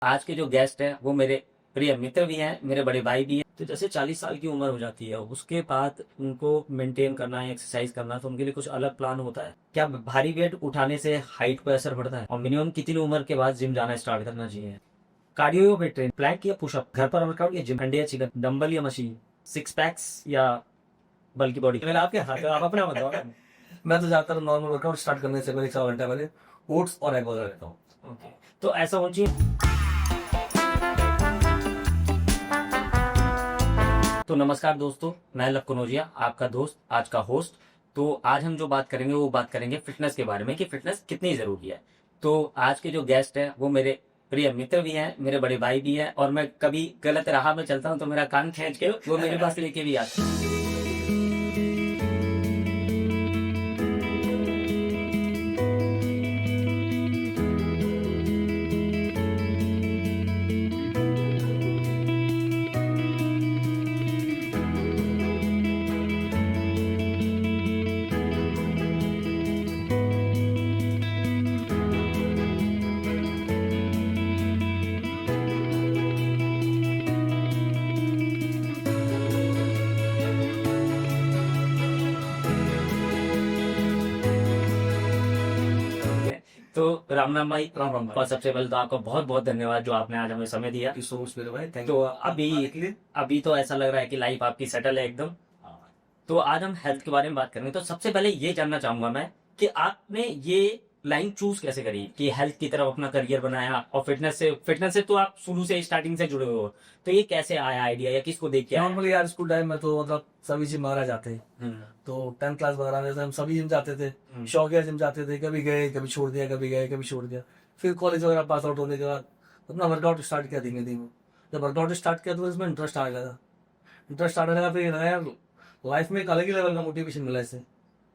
आज के जो गेस्ट हैं वो मेरे प्रिय मित्र भी हैं, मेरे बड़े भाई भी हैं। तो जैसे 40 साल की उम्र हो जाती है, उसके बाद उनको मेंटेन करना है, एक्सरसाइज करना, तो उनके लिए कुछ अलग प्लान होता है क्या? भारी वेट उठाने से हाइट पर असर पड़ता है? और मिनिमम कितनी उम्र के बाद जिम जाना स्टार्ट करना चाहिए? कार्डियो वेट ट्रेन, प्लैंक या पुशअप, घर पर वर्कआउट या जिम, अंडे या चिकन, डंबल या मशीन, सिक्स पैक्स या बल्कि बॉडी? मैंने आपके हाथ आप अपना बताओ। मैं तो ज्यादातर नॉर्मल वर्कआउट स्टार्ट करने से पहले 4 घंटे पहले ओट्स और एग वगैरह लेता हूँ। तो ऐसा होना चाहिए। तो नमस्कार दोस्तों, मैं लव कनौजिया, आपका दोस्त, आज का होस्ट। तो आज हम जो बात करेंगे वो बात करेंगे फिटनेस के बारे में कि फिटनेस कितनी जरूरी है। तो आज के जो गेस्ट हैं वो मेरे प्रिय मित्र भी हैं, मेरे बड़े भाई भी हैं, और मैं कभी गलत राह में चलता हूँ तो मेरा कान खींच के वो मेरे पास लेके भी आते हैं। तो राम राम भाई। राम राम भाई। और सबसे पहले तो आपका बहुत बहुत धन्यवाद जो आपने आज हमें समय दिया। सो मच मेरे भाई, थैंक तो यू। अभी तो ऐसा लग रहा है कि लाइफ आपकी सेटल है एकदम। तो आज हम हेल्थ के बारे में बात करेंगे। तो सबसे पहले ये जानना चाहूंगा मैं कि आपने ये लाइन चूज कैसे करी कि हेल्थ की तरफ अपना करियर बनाया, और फिटनेस से तो आप शुरू से स्टार्टिंग से जुड़े हुए हो। तो ये कैसे आया आइडिया, या किसको देख के आया? नॉर्मली यार स्कूल टाइम में तो मतलब सभी जिम वगैरह जाते हैं। तो 10th क्लास वगैरह में तो हम सभी जिम जाते थे, शौकिया जिम जाते थे। कभी गए, कभी छोड़ दिया, कभी गए, कभी छोड़ दिया। फिर कॉलेज वगैरह पास आउट होने के बाद अपना वर्कआउट स्टार्ट किया धीमे धीमे। जब वर्कआउट स्टार्ट किया तो इसमें इंटरेस्ट आने लगा। फिर यार लाइफ में एक अलग ही लेवल का मोटिवेशन मिला इससे,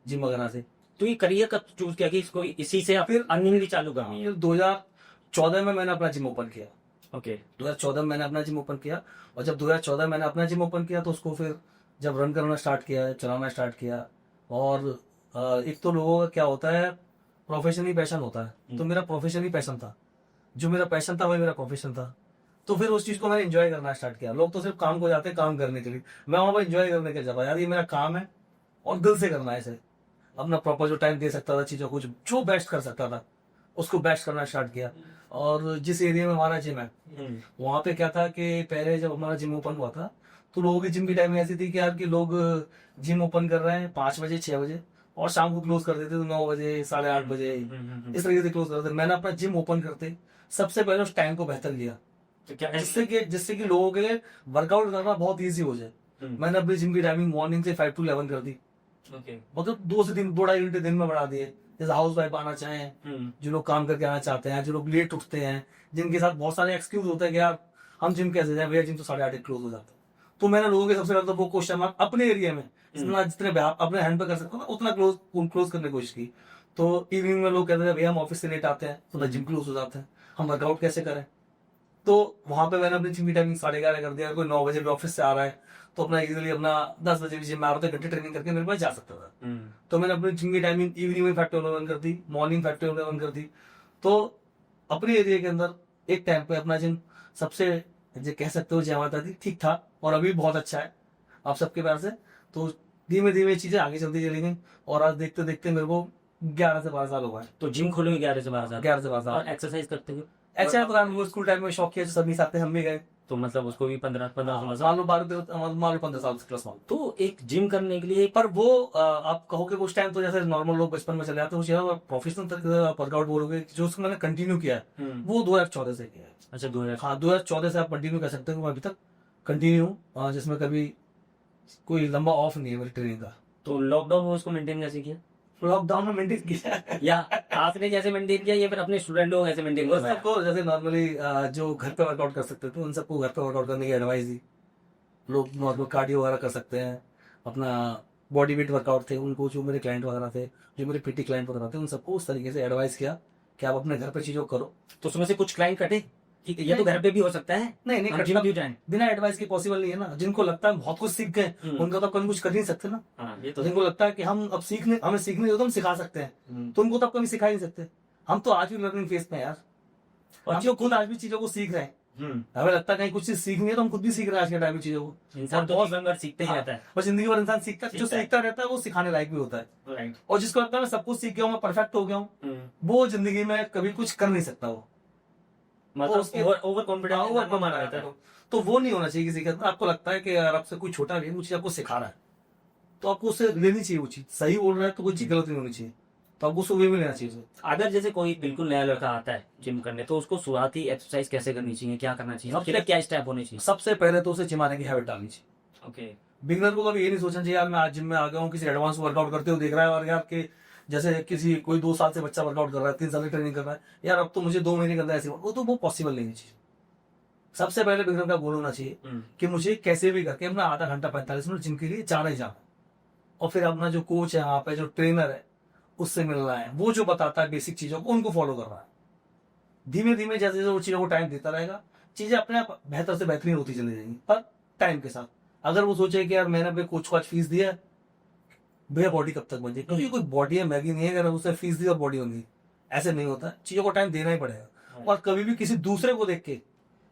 जिम वगैरह से। तो ये करियर कब चूज किया कि इसको इसी से फिर अर्निंग भी चालू करनी है? फिर 2014 में मैंने अपना जिम ओपन किया। ओके। 2014 में मैंने अपना जिम ओपन किया, और जब 2014 मैंने अपना जिम ओपन किया तो उसको फिर जब रन करना स्टार्ट किया, चलाना स्टार्ट किया। और एक तो लोगों का क्या होता है, प्रोफेशन ही पैशन होता है। तो मेरा प्रोफेशन ही पैशन था, जो मेरा पैशन था वही मेरा प्रोफेशन था। तो फिर उस चीज को मैंने एंजॉय करना स्टार्ट किया। लोग तो सिर्फ काम को जाते हैं काम करने के लिए, मैं वहां पर एंजॉय करने के जाता यार, ये मेरा काम है और दिल से करना है इसे। अपना प्रॉपर जो टाइम दे सकता था चीजों को, जो बेस्ट कर सकता था उसको बेस्ट करना स्टार्ट किया। और जिस एरिया में हमारा जिम है वहां पे क्या था कि पहले जब हमारा जिम ओपन हुआ था तो लोगों की जिम की टाइमिंग ऐसी थी कि यार कि लोग जिम ओपन कर रहे हैं 5 बजे 6 बजे, और शाम को क्लोज कर देते थे 9 बजे 8:30 बजे, इस तरीके से क्लोज करते थे। मैंने अपना जिम ओपन करते सबसे पहले उस टाइम को बेहतर लिया, तो क्या जिससे कि लोगों के लिए वर्कआउट करना बहुत ईजी हो जाए। मैंने अपनी जिम की टाइमिंग मॉर्निंग से 5 to 11 कर दी। मतलब 2 से 2.5 घंटे दिन में बढ़ा दिए। जैसे हाउस वाइफ आना चाहें, जो लोग काम करके आना चाहते हैं, जो लोग लेट उठते हैं, जिनके साथ बहुत सारे एक्सक्यूज होते हैं कि यार हम जिम कैसे जाए भैया, जिम तो 8:30 क्लोज हो जाता है। तो मैंने लोगों के सबसे ज्यादा वो क्वेश्चन मार्क अपने एरिया में जितने अपने हैंड पे कर सकते हो ना उतना क्लोज करने की कोशिश की। तो इवनिंग में लोग कहते हैं भैया हम ऑफिस से लेट आते हैं तो जिम क्लोज हो जाते हैं, हम वर्कआउट कैसे करें। तो वहां पे मैंने अपनी जिम की टाइमिंग 11:30 कर दिया। कोई 9 बजे भी ऑफिस से आ रहा है तो अपना इजीली अपना 10 बजे भी जिम में आ रहा था, घंटे ट्रेनिंग करके मेरे पास जा सकता था। तो मैंने अपनी जिम की टाइमिंग इवनिंग में 5 to 11 कर दी, मॉर्निंग 5 to 11 कर दी। तो अपने एरिया के अंदर एक टाइम पे अपना जिम सबसे जो कह सकते हो जय माता दी ठीक था, और अभी बहुत अच्छा है आप सबके प्यार से। तो धीमे धीमे चीजें आगे चलती चली गई, और आज देखते देखते मेरे को 11 से 12 साल हो गए। तो जिम खोलोगे 11 से 12 साल? 11 से 12 साल। और एक्सरसाइज करते हुए? अच्छा तो वो स्कूल टाइम में शौक किया, सब नहीं आते हम भी गए। तो मतलब उसको भी 15 16 साल? मान लो 15 साल प्लस मान। तो एक जिम करने के लिए पर वो आप कहोगे उस टाइम तो जैसे नॉर्मल लोग बचपन में चले जाते हैं, प्रोफेशनल तक वर्कआउट बोलोगे जो उसको मैंने कंटिन्यू किया है वो 2014 से किया है। अच्छा 2000? हाँ 2014 से आप कंटिन्यू कर सकते हो, मैं अभी तक कंटिन्यू, जिसमें कभी कोई लंबा ऑफ नहीं है मेरी ट्रेनिंग का। तो लॉकडाउन में उसको मेंटेन कैसे किया? लॉकडाउन में मेंटेन किया या आपने जैसे मेंटेन किया, या फिर अपने स्टूडेंट लोग ऐसे मेंटेन बस करवाया? सबको जैसे नॉर्मली जो घर पे वर्कआउट कर सकते थे उन सबको घर पे वर्कआउट करने की एडवाइस दी। लोग नॉर्मल कार्डियो वगैरह कर सकते हैं, अपना बॉडी वेट वर्कआउट थे उनको, जो मेरे क्लाइंट वगैरह थे, जो मेरे पीटी क्लाइंट वगैरह थे, उन सबको उस तरीके से एडवाइस किया कि आप अपने घर पे चीजों करो। तो उसमें से कुछ क्लाइंट कटे कि ये तो घर पे भी हो सकता है? नहीं हम जिम क्यों जाएं? बिना एडवाइस के पॉसिबल नहीं है ना। जिनको लगता है बहुत कुछ सीख गए उनको तो कभी कुछ कर नहीं सकते ना। ये तो जिनको लगता है कि हम अब हमें सीखने दो तो हम सिखा सकते हैं, तो उनको तो अब कभी सिखा ही नहीं सकते। हम तो आज भी लर्निंग फेज पे हैं यार। और हम लोग खुद आज भी चीजों को सीख रहे हैं। हमें लगता है कहीं कुछ चीज सीखनी है तो हम खुद भी सीख रहे हैं आज के टाइम में चीजों को। इंसान तो बहुत बहुत सीखते ही हाँ, रहता है। बस जिंदगी भर इंसान सीखता है, जो सीखता है। सीखता रहता है वो सिखाने लायक भी होता है। राइट। और जिसको लगता है मैं सब कुछ सीख गया हूँ, मैं परफेक्ट हो गया हूँ, वो जिंदगी में कभी कुछ कर नहीं सकता। वो मतलब ओवर कॉन्फिडेंस ओवर माना रहता है। तो वो नहीं होना चाहिए किसी के अंदर। आपको लगता है कि यार आपसे कोई छोटा नहीं, मुझे आपको सिखा रहा है, तो आपको उससे लेनी चाहिए वो चीज। सही बोल रहा है तो कोई चीज गलत नहीं होनी चाहिए, तो आपको उसको वे में लेना चाहिए उसे। अगर जैसे कोई बिल्कुल नया लड़का आता है जिम करने, तो उसको शुरुआती एक्सरसाइज कैसे करनी चाहिए, क्या करना चाहिए, उसके लिए क्या स्टेप होने चाहिए? सबसे पहले तो उसे जिम आने की हैबिट डालनी चाहिए। ओके। बिगनर को कभी ये नहीं सोचना चाहिए यार मैं आज जिम में आ गया हूँ, किसी एडवांस वर्कआउट करते हुए देख रहा है, और यार के जैसे किसी कोई 2 साल से बच्चा वर्कआउट कर रहा है, 3 साल की ट्रेनिंग कर रहा है, यार अब तो मुझे 2 महीने करना है ऐसे, वो पॉसिबल नहीं है चीज। सबसे पहले बिगनर का गोल होना चाहिए कि मुझे कैसे भी करके अपना आधा घंटा 45 मिनट जिम के लिए जाना ही जाना, और फिर अपना जो कोच है यहाँ पे, जो ट्रेनर है, उससे मिलना है, वो जो बताता है बेसिक चीजों को उनको फॉलो करना है। धीमे धीमे जैसे जैसे वो चीजों को टाइम देता रहेगा, चीजें अपने आप बेहतर से बेहतरीन होती चली जाएंगी, पर टाइम के साथ। अगर वो सोचे कि यार मैंने अपने कोच को आज फीस दिया है, भैया बॉडी कब तक बन जाएगी, क्योंकि कोई बॉडी है मैगी नहीं है अगर उसे फीस दी और बॉडी होगी, ऐसे नहीं होता। चीजों को टाइम देना ही पड़ेगा, और कभी भी किसी दूसरे को देख के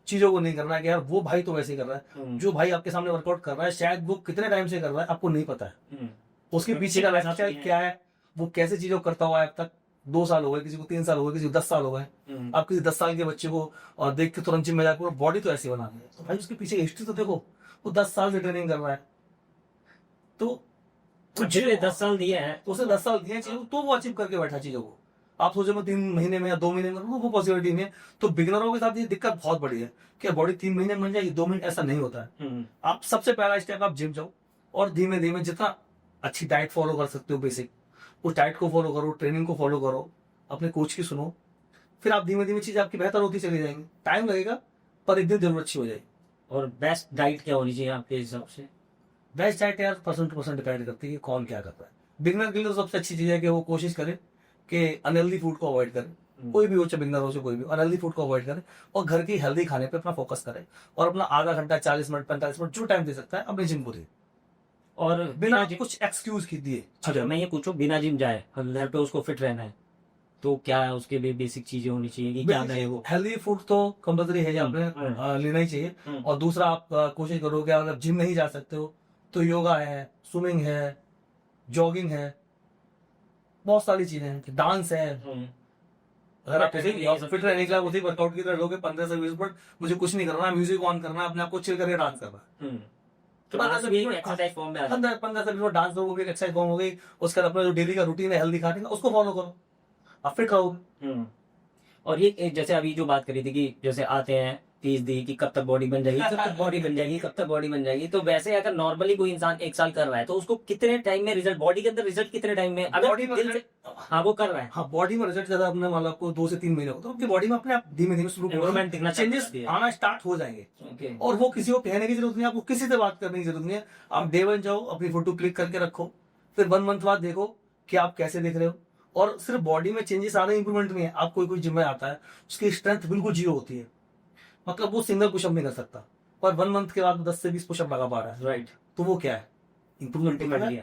चीजों को नहीं करना है कि यार वो भाई तो वैसे ही कर रहा है। जो भाई आपके सामने वर्कआउट कर रहा है, शायद वो कितने टाइम से कर रहा है आपको नहीं पता है, उसके पीछे का लाइफस्टाइल क्या है, वो कैसे चीजों करता हुआ है अब तक। 2 साल हो गए, किसी को 3 साल हो गए, किसी को 10 साल हो गए। आप किसी 10 साल के बच्चे को और देख के तुरंत जिम में जाकर बॉडी तो ऐसी बना दी है, तो भाई उसके पीछे हिस्ट्री तो देखो, वो 10 साल से ट्रेनिंग कर रहा है। तो जिसने 10 साल दिए हैं, तो उसे 10 साल दिए चीजों, तो वो अचीव करके बैठा चीजों को। आप सोचो मैं 3 महीने में या 2 महीने में, वो पॉसिबिलिटी नहीं है। तो बिगिनरों के साथ ये दिक्कत बहुत बड़ी है कि बॉडी 3 महीने में बन जाएगी, 2 महीने, ऐसा नहीं होता है। आप सबसे पहला स्टेप, आप जिम जाओ, और धीमे धीमे जितना अच्छी डाइट फॉलो कर सकते हो, बेसिक उस डाइट को फॉलो करो, ट्रेनिंग को फॉलो करो, अपने कोच की सुनो, फिर आप धीमे धीमे चीजें आपकी बेहतर होती चली जाएंगी। टाइम लगेगा, पर एक दिन जरूर अच्छी हो जाएगी। और बेस्ट डाइट क्या होनी चाहिए आपके हिसाब से? बेस्ट डाइट यार पर्सन टू पर्सन डिपेंड करती है कि कौन क्या करता है। बिगनर के लिए तो सबसे अच्छी चीज है कि वो कोशिश करे कि अनहेल्दी फूड को अवॉइड करे। कोई भी हो, चाहे बिगनर हो चाहे कोई भी, अनहेल्दी फूड को अवॉइड करे और घर की हेल्दी खाने पे अपना फोकस करे, और अपना आधा घंटा, 40 मिनट, 45 मिनट जो टाइम दे सकता है अपने जिम को दे, और बिना कुछ एक्सक्यूज की दिए। अच्छा, मैं ये पूछूं, बिना जिम जाए घर पे उसको फिट रहना है, तो क्या उसके लिए बेसिक चीजें होनी चाहिए कि क्या करे वो? हेल्दी फूड तो कंपलसरी है, आपने लेना ही चाहिए। और दूसरा, आप कोशिश करो कि अगर जिम नहीं जा सकते हो तो योगा है, स्विमिंग है, जॉगिंग है, बहुत सारी चीजें हैं, डांस है। अगर आप फिट रहने के लिए उसी वर्कआउट की तरह लोगे 15 से 20 मिनट, मुझे कुछ नहीं करना, म्यूजिक ऑन करना है, अपने आप को चिल करके डांस करना, तो डांस भी एक एक्सरसाइज फॉर्म में आ जाता है। 15 से 20 मिनट डांस करो, भी एक्सरसाइज फॉर्म हो गई। उसके बाद अपना जो डेली का रूटीन है हेल्दी खाने का, उसको फॉलो करो, आप फिट रहोगे। और ये जैसे अभी जो बात करी थी कि जैसे आते हैं फीस दी कि कब तक बॉडी बन जाएगी, कब तक बॉडी बन जाएगी, कब तक बॉडी बन जाएगी, तो वैसे अगर नॉर्मली कोई इंसान 1 साल कर रहा है तो उसको कितने टाइम में रिजल्ट, बॉडी के अंदर रिजल्ट कितने टाइम में, अगर बॉडी में दिल से हाँ वो कर रहा है, हाँ बॉडी में रिजल्ट ज्यादा अपने मतलब आपको 2 से 3 महीने हो, तो आपकी बॉडी में अपने आप धीमे धीमे शुरू इम्प्रूवमेंट दिखना चेंजेस आना स्टार्ट हो जाएंगे। और वो किसी को कहने की जरूरत नहीं, आपको किसी से बात करने की जरूरत नहीं है। आप डे 1 जाओ, अपनी फोटो क्लिक करके रखो, फिर 1 मंथ बाद देखो कि आप कैसे दिख रहे हो। और सिर्फ बॉडी में चेंजेस आ रहे, इंप्रूवमेंट नहीं है। आप कोई जिम में आता है, उसकी स्ट्रेंथ बिल्कुल जीरो होती है, मतलब वो सिंगल पुशअप नहीं कर सकता, पर 1 मंथ के बाद 10 से 20 पुशअप लगा पा रहा है। राइट, तो वो क्या है, इंप्रूवमेंट लिया।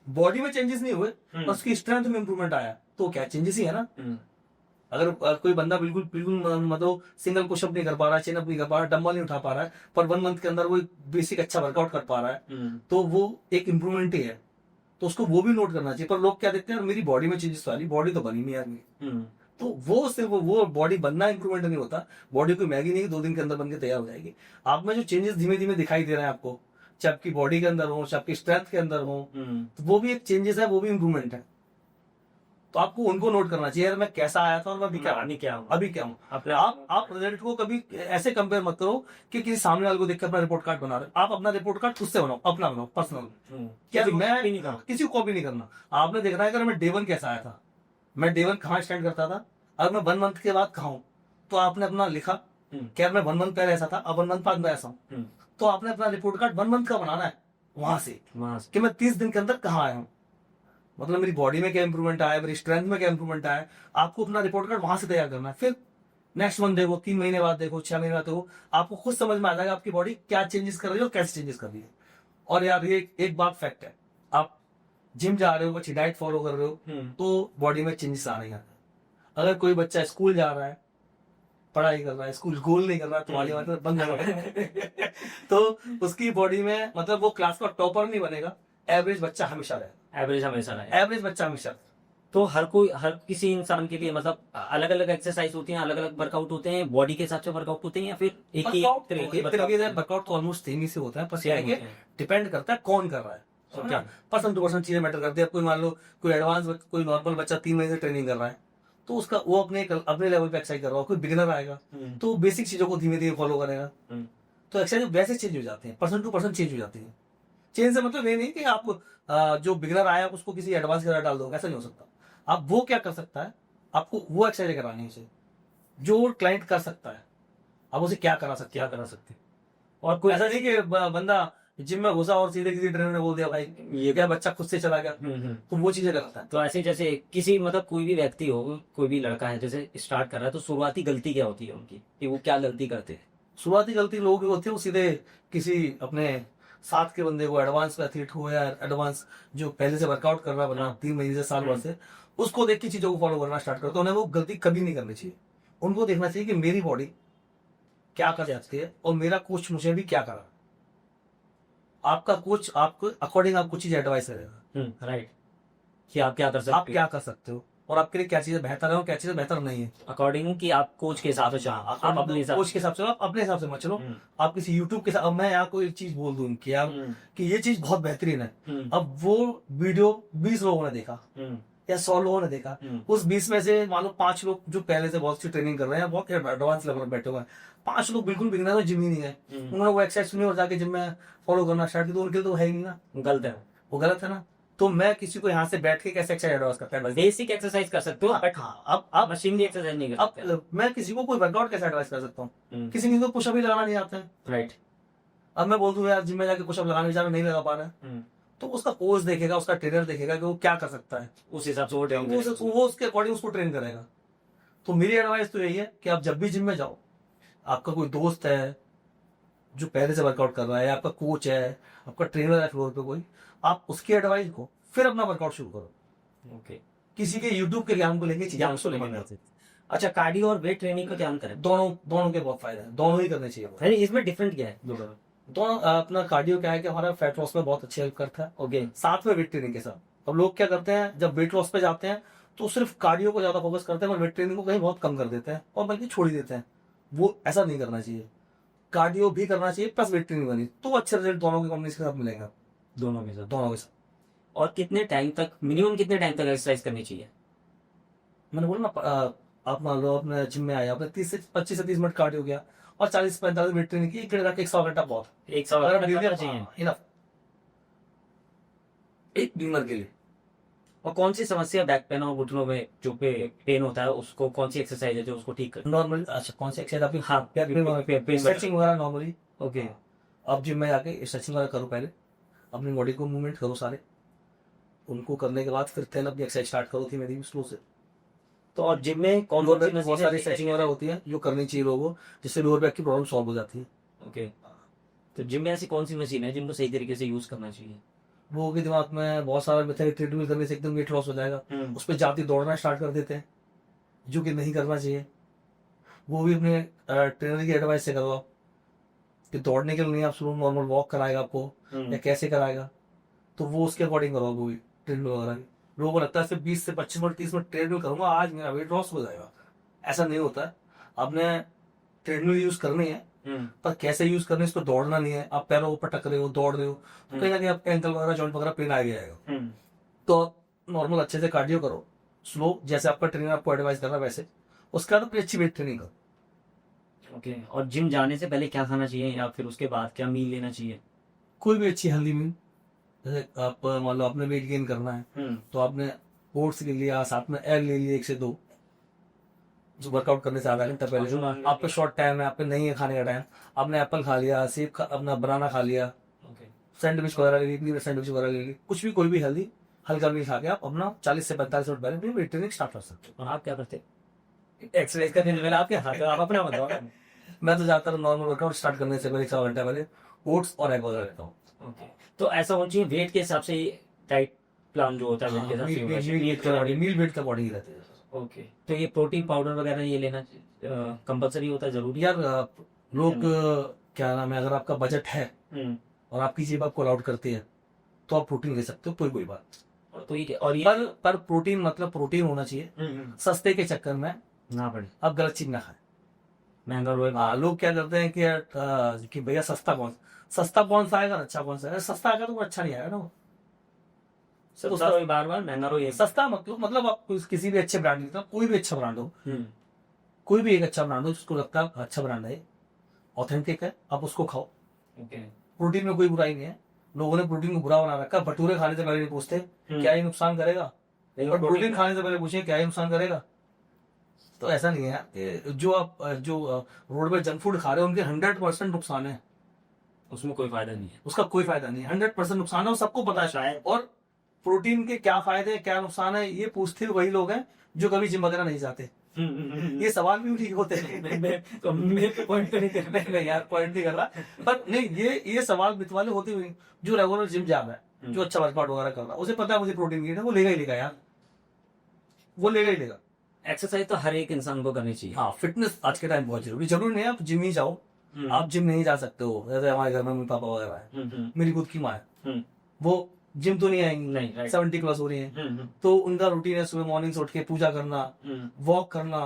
बॉडी में चेंजेस नहीं हुए, पर उसकी स्ट्रेंथ में इंप्रूवमेंट आया, तो क्या चेंजेस ही है ना। अगर कोई बंदा बिल्कुल बिल्कुल मतलब सिंगल पुशअप नहीं कर पा रहा, चिन अप नहीं कर पा रहा, डंबल नहीं उठा पा रहा है, पर 1 मंथ के अंदर वो बेसिक अच्छा वर्कआउट कर पा रहा है, तो वो एक इंप्रूवमेंट ही है। तो उसको वो भी नोट करना चाहिए। पर लोग क्या देखते हैं, मेरी बॉडी में चेंजेस तो आ रही, बॉडी तो बनी नहीं आ रही। तो वो सिर्फ वो बॉडी बनना इंप्रूवमेंट नहीं होता। बॉडी कोई मैगी नहीं 2 दिन के अंदर बनके तैयार हो जाएगी। आप में जो चेंजेस धीमे धीमे दिखाई दे रहे हैं आपको, चाहे आपकी बॉडी के अंदर हो, चाहे आपकी स्ट्रेंथ के अंदर हो, तो वो भी एक चेंजेस है, वो भी इंप्रूवमेंट है। तो आपको उनको नोट करना चाहिए, यार मैं कैसा आया था और मैं अभी क्या हूँ। आप रिजल्ट को कभी ऐसे कंपेयर मत करो कि किसी सामने वाले को देख के अपना रिपोर्ट कार्ड बना रहे हो। आप अपना रिपोर्ट कार्ड खुद से बनाओ, अपना बनाओ, पर्सनल। क्या मैं किसी को कॉपी नहीं करना। आपने देखना है, अगर मैं डे 1 कैसा आया था, मैं डे 1 कहाँ स्टैंड करता था, अगर मैं 1 मंथ के बाद कहा हूँ, तो आपने अपना लिखा क्या मैं 1 मंथ पहले ऐसा था, अब 1 मंथ बाद मैं ऐसा हूँ। तो आपने अपना रिपोर्ट कार्ड 1 मंथ का बनाना है, वहां से कि मैं 30 दिन के अंदर कहाँ आया हूँ, मतलब मेरी बॉडी में क्या इंप्रूवमेंट आया, मेरी स्ट्रेंथ में क्या इंप्रूवमेंट आया। आपको अपना रिपोर्ट कार्ड वहां से तैयार करना है। फिर नेक्स्ट मंथ देखो, 3 महीने बाद देखो, 6 महीने बाद देखो, आपको खुद समझ में आ जाएगा आपकी बॉडी क्या चेंजेस कर रही है और कैसे चेंजेस कर रही है। और यार ये एक बात फैक्ट है, आप जिम जा रहे हो, अच्छी डाइट फॉलो कर रहे हो, तो बॉडी में चेंजेस आ नहीं आते। अगर कोई बच्चा स्कूल जा रहा है पढ़ाई कर रहा है, स्कूल गोल नहीं कर रहा है, तुम्हारी मतलब बंद है तो उसकी बॉडी में मतलब वो क्लास का टॉपर नहीं बनेगा, एवरेज बच्चा हमेशा रहेगा, एवरेज हमेशा रहे। एवरेज बच्चा हमेशा। तो हर किसी इंसान के लिए मतलब अलग अलग एक्सरसाइज होती हैं, अलग अलग वर्कआउट होते हैं, बॉडी के हिसाब से वर्कआउट होते हैं, या फिर एक ही वर्कआउट वर्कआउट तो ऑलमोस्ट सेम ही से होता है, पर क्या है कि डिपेंड करता है कौन कर रहा है। क्या पर्सन टू पर्सन चीजें मैटर करती है। कोई मान लो कोई एडवांस कोई नॉर्मल बच्चा 3 महीने से ट्रेनिंग कर रहा है, तो उसका वो अपने लेवल पे एक्सरसाइज कर रहा है। कोई बिगिनर आएगा तो बेसिक चीजों को धीमे धीमे फॉलो करेगा, तो एक्सरसाइज वैसे चेंज हो जाते हैं, पर्सन टू पर्सन चेंज हो जाती है। चेंज से मतलब ये नहीं कि आप जो बिगिनर आया उसको किसी एडवांस के डाल दो, ऐसा नहीं हो सकता। आप वो क्या कर सकता है, आपको वो एक्सरसाइज करानी है उसे जो क्लाइंट कर सकता है, आप उसे क्या करा सकते हैं। और कोई ऐसा नहीं कि बंदा जिम में घुसा और सीधे किसी ट्रेनर ने बोल दिया भाई ये क्या बच्चा खुद से चला गया, तो वो चीजें करता है। तो ऐसे जैसे किसी मतलब कोई भी व्यक्ति हो, कोई भी लड़का है जैसे स्टार्ट कर रहा है, तो शुरुआती गलती क्या होती है उनकी, कि वो क्या गलती करते हैं? शुरुआती गलती लोगों की होती है, वो सीधे किसी अपने साथ के बंदे को, एडवांस एथलीट हो या एडवांस जो पहले से वर्कआउट कर रहा है बना 3 महीने से साल भर से, उसको देख के चीजों को फॉलो करना स्टार्ट करते हैं। उन्हें वो गलती कभी नहीं करनी चाहिए। उनको देखना चाहिए कि मेरी बॉडी क्या कर सकती है और मेरा कोच मुझे भी क्या करा। आपका कोच आपको अकॉर्डिंग आपको चीज एडवाइस करेगा, राइट, कि आप क्या कर सकते आप क्या कर सकते हो और आपके लिए क्या चीजें बेहतर है और क्या चीजें बेहतर नहीं है, अकॉर्डिंग कि आप कोच के हिसाब से आप अपने हिसाब कोच के हिसाब से। आप अपने हिसाब से मत चलो। आप किसी यूट्यूब के साथ, अब मैं यहाँ कोई एक चीज बोल दूं कि यार कि ये चीज बहुत बेहतरीन है, अब वो वीडियो 20 लोगों ने देखा या 100 लोगों ने देखा, उस 20 में से मान लो 5 लोग जो पहले से बहुत सी ट्रेनिंग कर रहे हैं, बहुत एडवांस लेवल पर बैठे हुए हैं, 5 लोग बिल्कुल बिगनर है, जिम ही नहीं है, उन्होंने वो एक्सरसाइज सुनी और जाके जिम में फॉलो करना स्टार्ट किया, तो उनके लिए तो है ही नहीं ना, गलत है, वो गलत है ना। तो मैं किसी को यहाँ से बैठ के कैसे एक्सरसाइज एडवांस करता है, बेसिक एक्सरसाइज कर सकते हो, बट अब आप मशीनरी एक्सरसाइज नहीं कर सकते। अब मैं किसी को कोई वर्कआउट कैसे एडवाइस कर सकता हूँ, किसी को पुशअप ही लगाना नहीं आता है, राइट। अब मैं बोल दूं यार जिम में जाके पुशअप लगाने बेचारा नहीं लगा पा रहा है, तो उसका कोच देखेगा, उसका ट्रेनर देखेगा कि वो क्या कर सकता है, उस हिसाब से वो उसके अकॉर्डिंग उसको ट्रेन करेगा। तो मेरी एडवाइस तो यही है कि आप जब भी जिम में जाओ, आपका कोई दोस्त है जो पहले से वर्कआउट कर रहा है, आपका कोच है, आपका ट्रेनर है फ्लोर पे कोई, आप उसकी एडवाइस को फिर अपना वर्कआउट शुरू करो। ओके, किसी के यूट्यूब के ज्ञान को लेके चीजें उसको लेके। अच्छा, कार्डियो और वेट ट्रेनिंग का क्या अंतर है? दोनों के बहुत फायदे हैं, दोनों ही करने चाहिए। अरे इसमें डिफरेंट क्या है? दोनों अपना कार्डियो क्या है कि हमारा फैट लॉस में बहुत अच्छी हेल्प करता है, ओके, साथ में वेट ट्रेनिंग के साथ। अब लोग क्या करते हैं जब वेट लॉस पे जाते हैं तो सिर्फ कार्डियो को ज्यादा फोकस करते हैं और वेट ट्रेनिंग को कहीं बहुत कम कर देते हैं और बल्कि छोड़ ही देते हैं। वो ऐसा नहीं करना चाहिए, कार्डियो भी करना चाहिए प्लस वेट ट्रेनिंग करनी, तो अच्छे रिजल्ट दोनों के कॉम्बिनेशन के साथ मिलेगा, दोनों के साथ। दोनों के साथ। और कितने टाइम तक, मिनिमम कितने टाइम तक एक्सरसाइज करनी चाहिए? मैंने बोला ना, आप मान लो अपने जिम में आए, आपने 25 से 30 मिनट कार्डियो किया और 40 से 45 मिनट ट्रेनिंग की, 1.5 घंटा बहुत, 100 घंटा चाहिए इनफ एक बिगिनर के लिए। और कौन सी समस्या बैक पेन और घुटनों में जो पेन होता है उसको कौन सी एक्सरसाइज है जो उसको ठीक कर? नॉर्मल, अच्छा कौन सी एक्सरसाइज आपकी? हाँ, स्ट्रेचिंग वगैरह नॉर्मली। ओके, अब जिम में जाके स्ट्रेचिंग वगैरह करो, पहले अपनी बॉडी को मूवमेंट करो सारे, उनको करने के बाद फिर तेल अपनी एक्सरसाइज स्टार्ट करो धीमे धीमे स्लो से। तो और जिम में कौन बहुत सी सारी स्ट्रेचिंग वगैरह होती है जो करनी चाहिए लोगों को, जिससे लोअर बैक की प्रॉब्लम सॉल्व हो जाती है। ओके, तो जिम में ऐसी कौन सी मशीन है जिनको सही तरीके से यूज करना चाहिए? वो के दिमाग में बहुत सारा मेथड, ट्रेडमिल करने से एकदम वेट लॉस हो जाएगा, उस पर जाती दौड़ना स्टार्ट कर देते हैं, जो कि नहीं करना चाहिए। वो भी अपने ट्रेनर की एडवाइस से करो आप, कि दौड़ने के लिए नहीं, आप शुरू नॉर्मल वॉक कराएगा आपको या कैसे कराएगा, तो वो उसके अकॉर्डिंग करो। वो भी ट्रेडमिल वगैरह की लोगों को लगता है सिर्फ 20 से 25 मिनट 30 मिनट ट्रेडमिल करूंगा आज मेरा वेट लॉस हो जाएगा, ऐसा नहीं होता है। आपने ट्रेडमिल यूज करनी है, पर कैसे यूज करनी है, इस पर दौड़ना नहीं है। आप पैरों ऊपर टक रहे हो, दौड़ रहे हो, तो कहीं ना कहीं आपका एंकल वगैरह जॉइंट वगैरह पेन आ जाएगा। तो नॉर्मल अच्छे से कार्डियो करो स्लो, जैसे आपका ट्रेनर आपको एडवाइस कर रहा है वैसे, उसके बाद अपनी अच्छी वेट ट्रेनिंग करो। ओके, और जिम जाने से पहले क्या खाना चाहिए या फिर उसके बाद क्या मील लेना चाहिए? कोई भी अच्छी हेल्दी मील, जैसे आप मान लो आपने वेट गेन करना है तो आपने ओट्स ले लिया, साथ में एग ले लिया 1 से 2, जो वर्कआउट करने से आधा घंटा पहले। आप पे शॉर्ट टाइम है, आप पे नहीं है खाने का टाइम, आपने एप्पल खा लिया, सेब अपना बनाना खा लिया, सैंडविच वगैरह ले ली, सैंडविच वगैरह ले ली, कुछ भी कोई भी हेल्दी हल्का मील खा के आप अपना 40 से 45 मिनट पहले अपनी वेट ट्रेनिंग स्टार्ट कर सकते हो। और आप क्या करते? एक्सरसाइज करने से पहले आप क्या खाते हो? आप अपना बताओ। मैं तो ज्यादातर नॉर्मल वर्कआउट स्टार्ट करने से पहले 1 घंटा पहले ओट्स और एग वगैरह लेता हूँ। तो ऐसा होना चाहिए वेट के हिसाब से डाइट प्लान जो होता है वेट के हिसाब से मील वेट का बॉडी रहती है। ओके, तो ये प्रोटीन पाउडर वगैरह ये लेना कंपलसरी होता है, जरूरी यार लोग क्या नाम है, अगर आपका बजट है है? और आपकी जेब आपको अलाउड करती है तो आप प्रोटीन ले सकते हो, कोई कोई बात। तो ये और ये पर प्रोटीन मतलब प्रोटीन होना चाहिए, सस्ते के चक्कर में ना पड़े, आप गलत चीज ना खाएं। महंगा रोए लोग क्या करते हैं कि यार कि भैया सस्ता कौन सा आएगा, अच्छा कौन सा आएगा। सस्ता आएगा तो वो अच्छा नहीं आएगा ना वो। सस्ता रोए बार बार, महंगा रोए। सस्ता मतलब आप किसी भी अच्छे ब्रांड की, कोई भी अच्छा ब्रांड हो, कोई भी एक अच्छा ब्रांड हो जिसको लगता है अच्छा ब्रांड है, ऑथेंटिक है, आप उसको खाओ। ओके, प्रोटीन में कोई बुराई नहीं है। लोगों ने प्रोटीन को बुरा बना रखा है। भटूरे खाने से पहले नहीं पूछते क्या ये नुकसान करेगा, और प्रोटीन खाने से पहले पूछे क्या ये नुकसान करेगा। तो ऐसा नहीं है कि जो रोड पे जंक फूड खा रहे हो उनके 100% नुकसान है, उसमें कोई फायदा नहीं है। उसका कोई फायदा नहीं है। 100% नुकसान है, वो सबको पता है शायद। और प्रोटीन के क्या फायदे हैं, क्या नुकसान है, ये पूछते वही लोग हैं जो कभी जिम वगैरह नहीं जाते। ये सवाल भी उन्हीं के होते हैं। मैं पॉइंट नहीं कर रहा। नहीं यार, पॉइंट नहीं कर रहा, पर नहीं, ये सवाल मित वाले होते हुए जो रेगुलर जिम जा रहा है, जो अच्छा वर्कआउट वगैरह कर रहा है, उसे पता है मुझे प्रोटीन नीड है, वो लेगा ही लेगा यार, वो लेगा ही लेगा। एक्सरसाइज तो हर एक इंसान को करनी चाहिए। हाँ, फिटनेस आज के टाइम बहुत जरूरी नहीं है आप जिम ही जाओ। आप जिम नहीं जा सकते हो, जैसे हमारे घर में मम्मी पापा वगैरह है, मेरी खुद की माँ है, वो जिम तो नहीं आएंगी, नहीं, right. 70 प्लस हो रही है, तो उनका रूटीन है सुबह मॉर्निंग से उठ के पूजा करना, वॉक करना,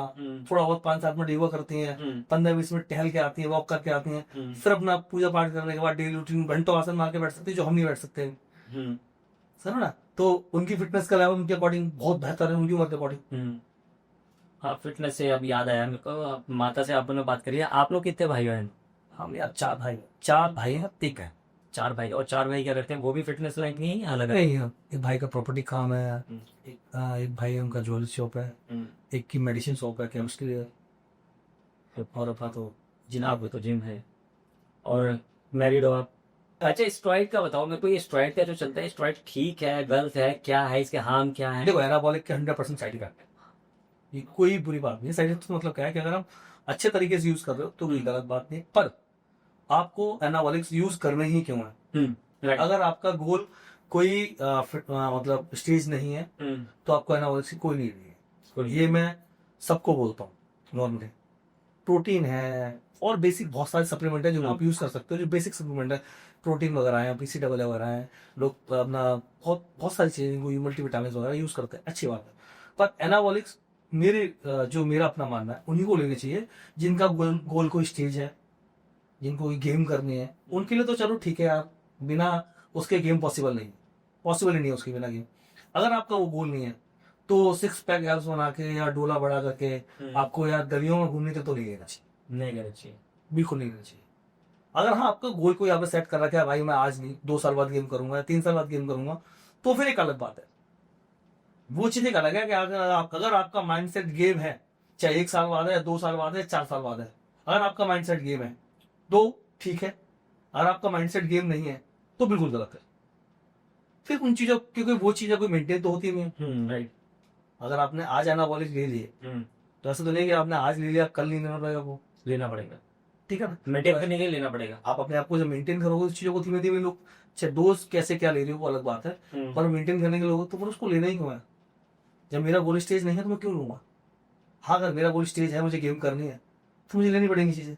थोड़ा बहुत 5-7 मिनट योगा करती हैं, 15-20 मिनट टहल के आती है, वॉक करके आती हैं, फिर अपना पूजा पाठ करने के बाद डेली रूटीन घंटों आसन मार के बैठ सकती है, जो हम नहीं बैठ सकते। सर ना, तो उनकी फिटनेस का लेवल उनके अकॉर्डिंग बहुत बेहतर है, उनकी उम्र के अकॉर्डिंग। हाँ, फिटनेस से अब याद आया मेरे को, माता से आपने बात करी है। आप लोग कितने भाई बहन? हम यार 4 भाई हैं, तीक है। 4 भाई, और 4 भाई क्या करते हैं? वो भी फिटनेस लाइन में ही है, अलग है? नहीं, एक भाई का प्रॉपर्टी काम है, एक भाई है उनका ज्वेलरी शॉप है, एक की मेडिसिन शॉप है, केमिस्ट्री है, और अपना तो जिनाब तो जिम है, और मैरिड हो आप? अच्छा, स्टेरॉइड का बताओ मेरे को, ये स्टेरॉइड का जो चलता है, स्टेरॉइड ठीक है, गलत है, क्या है इसके हार्म, क्या है? देखो एनाबॉलिक के 100% साइड इफेक्ट है, ये कोई बुरी बात नहीं है। साइड इफेक्ट मतलब क्या है कि अगर हम अच्छे तरीके से यूज कर रहे हो तो कोई गलत बात नहीं, पर आपको एनाबॉलिक्स यूज करने ही क्यों है? right. अगर आपका गोल कोई मतलब स्टेज नहीं है तो आपको एनाबॉलिक्स की कोई नीड नहीं है। ये मैं सबको बोलता हूँ नॉर्मली। प्रोटीन है और बेसिक बहुत सारे सप्लीमेंट है जो आप यूज कर सकते हो, जो बेसिक सप्लीमेंट है, प्रोटीन वगैरह है, पीसी डबल वगैरह है, लोग अपना बहुत सारी चीजें मल्टीविटामिन वगैरह यूज करते हैं, अच्छी बात है। पर एनाबॉलिक्स मेरा अपना मानना है, उन्हीं को लेने चाहिए जिनका गोल कोई स्टेज है, जिनको कोई गेम करनी है, उनके लिए तो चलो ठीक है यार, बिना उसके गेम पॉसिबल नहीं ही नहीं है उसके बिना गेम। अगर आपका वो गोल नहीं है तो 6 पैक एब्स बना के या डोला बढ़ा करके आपको यार गलियों में घूमने तो नहीं लेना चाहिए, नहीं करना चाहिए, बिल्कुल नहीं लेना चाहिए। अगर हाँ आपका गोल को यहाँ पे सेट कर रखा है, भाई मैं आज नहीं 2 साल बाद गेम करूंगा या 3 साल बाद गेम करूंगा, तो फिर एक अलग बात है, वो चीज एक अलग है कि अगर आपका माइंडसेट गेम है, चाहे 1 साल बाद है, 2 साल बाद है, 4 साल बाद है, अगर आपका माइंडसेट गेम है तो ठीक है, अगर आपका माइंडसेट गेम नहीं है तो बिल्कुल गलत है। फिर उन चीजों, क्योंकि वो चीजें कोई मेंटेन तो होती नहीं है। राइट। अगर आपने आज एनाबॉलिक ले लिए तो ऐसा तो नहीं कि आपने आज ले लिया कल नहीं लेना पड़ेगा, वो लेना पड़ेगा, ठीक है ना, मेंटेन करने के लिए लेना पड़ेगा। आप अपने आप को जब मेंटेन करोगे उस चीजों को धीमे धीमे, लोग चाहे डोज कैसे क्या ले रहे हो वो अलग बात है, पर मेंटेन करने के लोग तो फिर उसको लेना ही क्यों है? जब मेरा गोल स्टेज नहीं है तो मैं क्यों लूंगा? हाँ, अगर मेरा गोल स्टेज है, मुझे गेम करनी है, तो मुझे लेनी पड़ेंगी चीजें।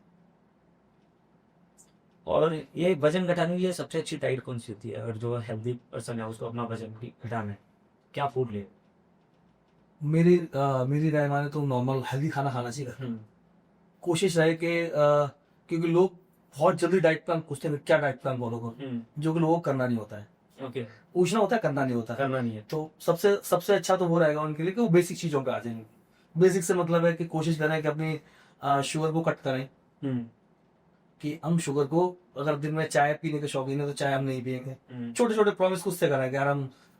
और ये वजन घटाने के लिए सबसे अच्छी डाइट कौन सी होती है? अगर जो हेल्दी पर्सन है उसको अपना वजन भी घटाना है, क्या फूड ले? मेरी राय माने तो नॉर्मल हेल्दी खाना खाना चाहिए। कोशिश रहे कि क्योंकि लोग बहुत जल्दी डाइट प्लान पूछते हैं, क्या डाइट प्लान फॉलो करो, जो कि लोगों को करना नहीं होता है। ओके, पूछना होता है, करना नहीं होता है। करना नहीं है। तो सबसे अच्छा तो वो रहेगा उनके लिए कि वो बेसिक चीजों पे आ जाएंगे। बेसिक से मतलब है कि कोशिश करें कि अपनी शुगर को कट करें, कि हम शुगर को, अगर दिन में चाय पीने के शौकीन है तो चाय हम नहीं पियेंगे। छोटे छोटे प्रॉमिस खुद से करेंगे, यार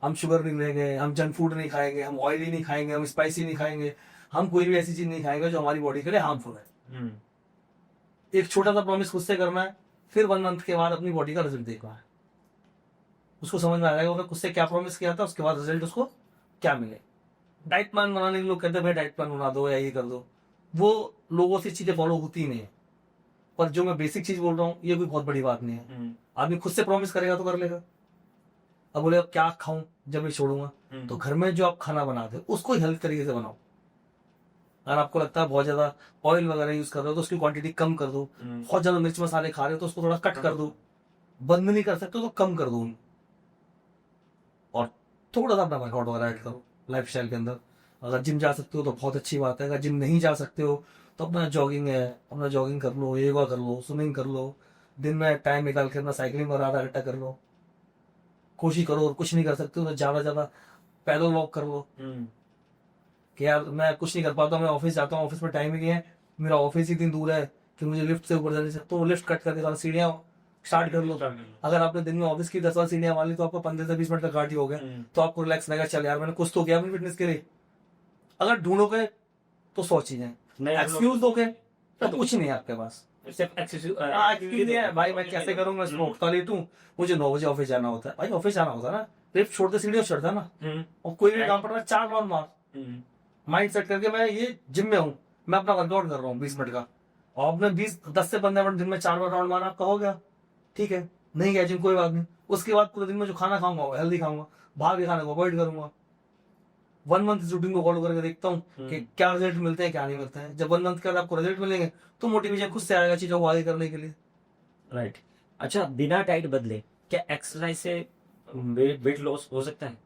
हम शुगर नहीं लेंगे, हम जंक फूड नहीं खाएंगे, हम ऑयली नहीं खाएंगे, हम स्पाइसी नहीं खाएंगे, हम कोई भी ऐसी चीज नहीं खाएंगे जो हमारी बॉडी के लिए हार्मफुल है। एक छोटा सा प्रॉमिस खुद से करना है, फिर 1 मंथ के बाद अपनी बॉडी का रिजल्ट देखना है, उसको समझ में आ जाएगा खुद से क्या प्रॉमिस किया था, उसके बाद रिजल्ट उसको क्या मिले। डाइट प्लान बनाने के लोग कहते हैं भाई डाइट प्लान बना दो या ये कर दो, वो लोगों से चीजें फॉलो होती ही नहीं है। पर जो मैं बेसिक चीज बोल रहा हूँ ये कोई बहुत बड़ी बात नहीं है। आदमी खुद से प्रॉमिस करेगा तो कर लेगा। अब बोले क्या खाऊं जब मैं छोड़ूंगा, तो घर में जो आप खाना बनाते हो उसको हेल्थ तरीके से बनाओ। अगर आपको लगता है बहुत ज्यादा ऑयल वगैरह यूज कर रहे हो तो उसकी क्वांटिटी कम कर दो। बहुत ज्यादा मिर्च मसाले खा रहे हो तो उसको थोड़ा कट कर दो। बंद नहीं कर सकते तो कम कर दो। और थोड़ा सा अपना वर्कआउट वगैरह ऐड करो लाइफ स्टाइल के अंदर। अगर जिम जा सकते हो तो बहुत अच्छी बात है, अगर जिम नहीं जा सकते हो तो अपना जॉगिंग है, अपना जॉगिंग कर लो, योगा कर लो, स्विमिंग कर लो। दिन में टाइम निकाल के अपना साइकिलिंग और आधा घंटा कर लो। कोशिश करो, और कुछ नहीं कर सकते हो तो ज्यादा ज्यादा पैदल वॉक कर लो। कि यार मैं कुछ नहीं कर पाता हूँ, मैं ऑफिस जाता हूँ, ऑफिस में टाइम ही नहीं है, मेरा ऑफिस ही इतनी दूर है कि मुझे लिफ्ट से ऊपर जाने से, तो लिफ्ट कट करके सारा सीढ़ियाँ स्टार्ट कर लो। अगर आपने दिन में ऑफिस की 10 सीढ़ियाँ मार ली तो आपको 15 से 20 मिनट का कार्डियो हो गया, तो आपको रिलैक्स लगेगा, चल यार मैंने कुछ तो किया अपनी फिटनेस के लिए। अगर ढूंढोगे तो 100 चीजें, एक्सक्यूज दोगे तो कुछ नहीं है आपके पास। एक्सक्यूज है भाई, मैं कैसे करूंगा, मैं उठता लेट हूँ, मुझे 9 बजे ऑफिस जाना होता है। भाई ऑफिस जाना होता है ना, लिफ्ट छोड़ते सीढ़ियों चढ़ता ना, और कोई भी काम पड़ रहा है 4 राउंड मार, माइंड सेट करके मैं ये जिम में हूँ, मैं अपना वर्कआउट कर रहा हूँ 20 मिनट का, और आपने 10 से 15 मिनट दिन में 4 बार राउंड मारा, कहोगे ठीक है, नहीं गया जिम कोई बात नहीं। उसके बाद पूरे दिन में जो खाना खाऊंगा वो हेल्दी खाऊंगा, बाहर के खाने को अवॉइड करूंगा। 1 मंथ रूटीन को फॉलो करके देखता हूँ कि क्या रिजल्ट मिलते हैं क्या नहीं मिलते हैं। जब 1 मंथ के बाद आपको रिजल्ट मिलेंगे तो मोटिवेशन खुद से आएगा चीजों को आगे करने के लिए। राइट। अच्छा, बिना डाइट बदले क्या एक्सरसाइज से वेट लॉस हो सकता है?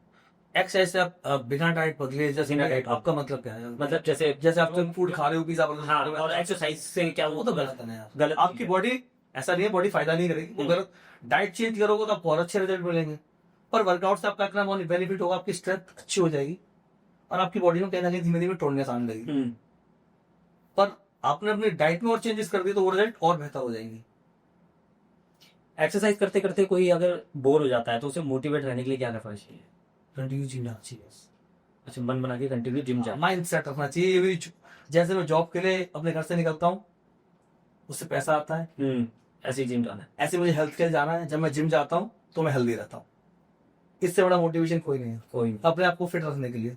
एक्सरसाइज से आप बिना डाइट बदले, जैसे बिना डाइट, आपका मतलब क्या है? मतलब जैसे जैसे आप जंक फूड खा रहे हो, पिज्जा बर्गर, हाँ, और एक्सरसाइज से क्या वो तो गलत है ना यार। गलत। आपकी बॉडी, ऐसा नहीं है बॉडी फायदा नहीं करेगी, वो गलत। डाइट चेंज करोगे तो आपको और अच्छे रिजल्ट मिलेंगे, पर वर्कआउट से आपका इतना बेनिफिट होगा, आपकी स्ट्रेंथ अच्छी हो जाएगी और आपकी बॉडी में कहीं ना कहीं धीमे धीमे टोटनेस आने लगेगी। पर आपने अपनी डाइट में और चेंजेस कर दिए तो वो रिजल्ट और बेहतर हो जाएंगे। एक्सरसाइज करते करते कोई अगर बोर हो जाता है तो उसे मोटिवेट रहने के लिए क्या करना चाहिए? कंटिन्यू जिम जाना चाहिए। अच्छा, मन बना के कंटिन्यू जिम जाना, माइंड सेट रखना चाहिए। ये भी जैसे मैं जॉब के लिए अपने घर से निकलता हूँ, उससे पैसा आता है, ऐसे ही जिम जाना है। ऐसे मुझे हेल्थ के लिए जाना है। जब मैं जिम जाता हूँ तो मैं हेल्दी रहता हूँ। इससे बड़ा मोटिवेशन कोई नहीं है कोई नहीं। अपने आप को फिट रखने के लिए।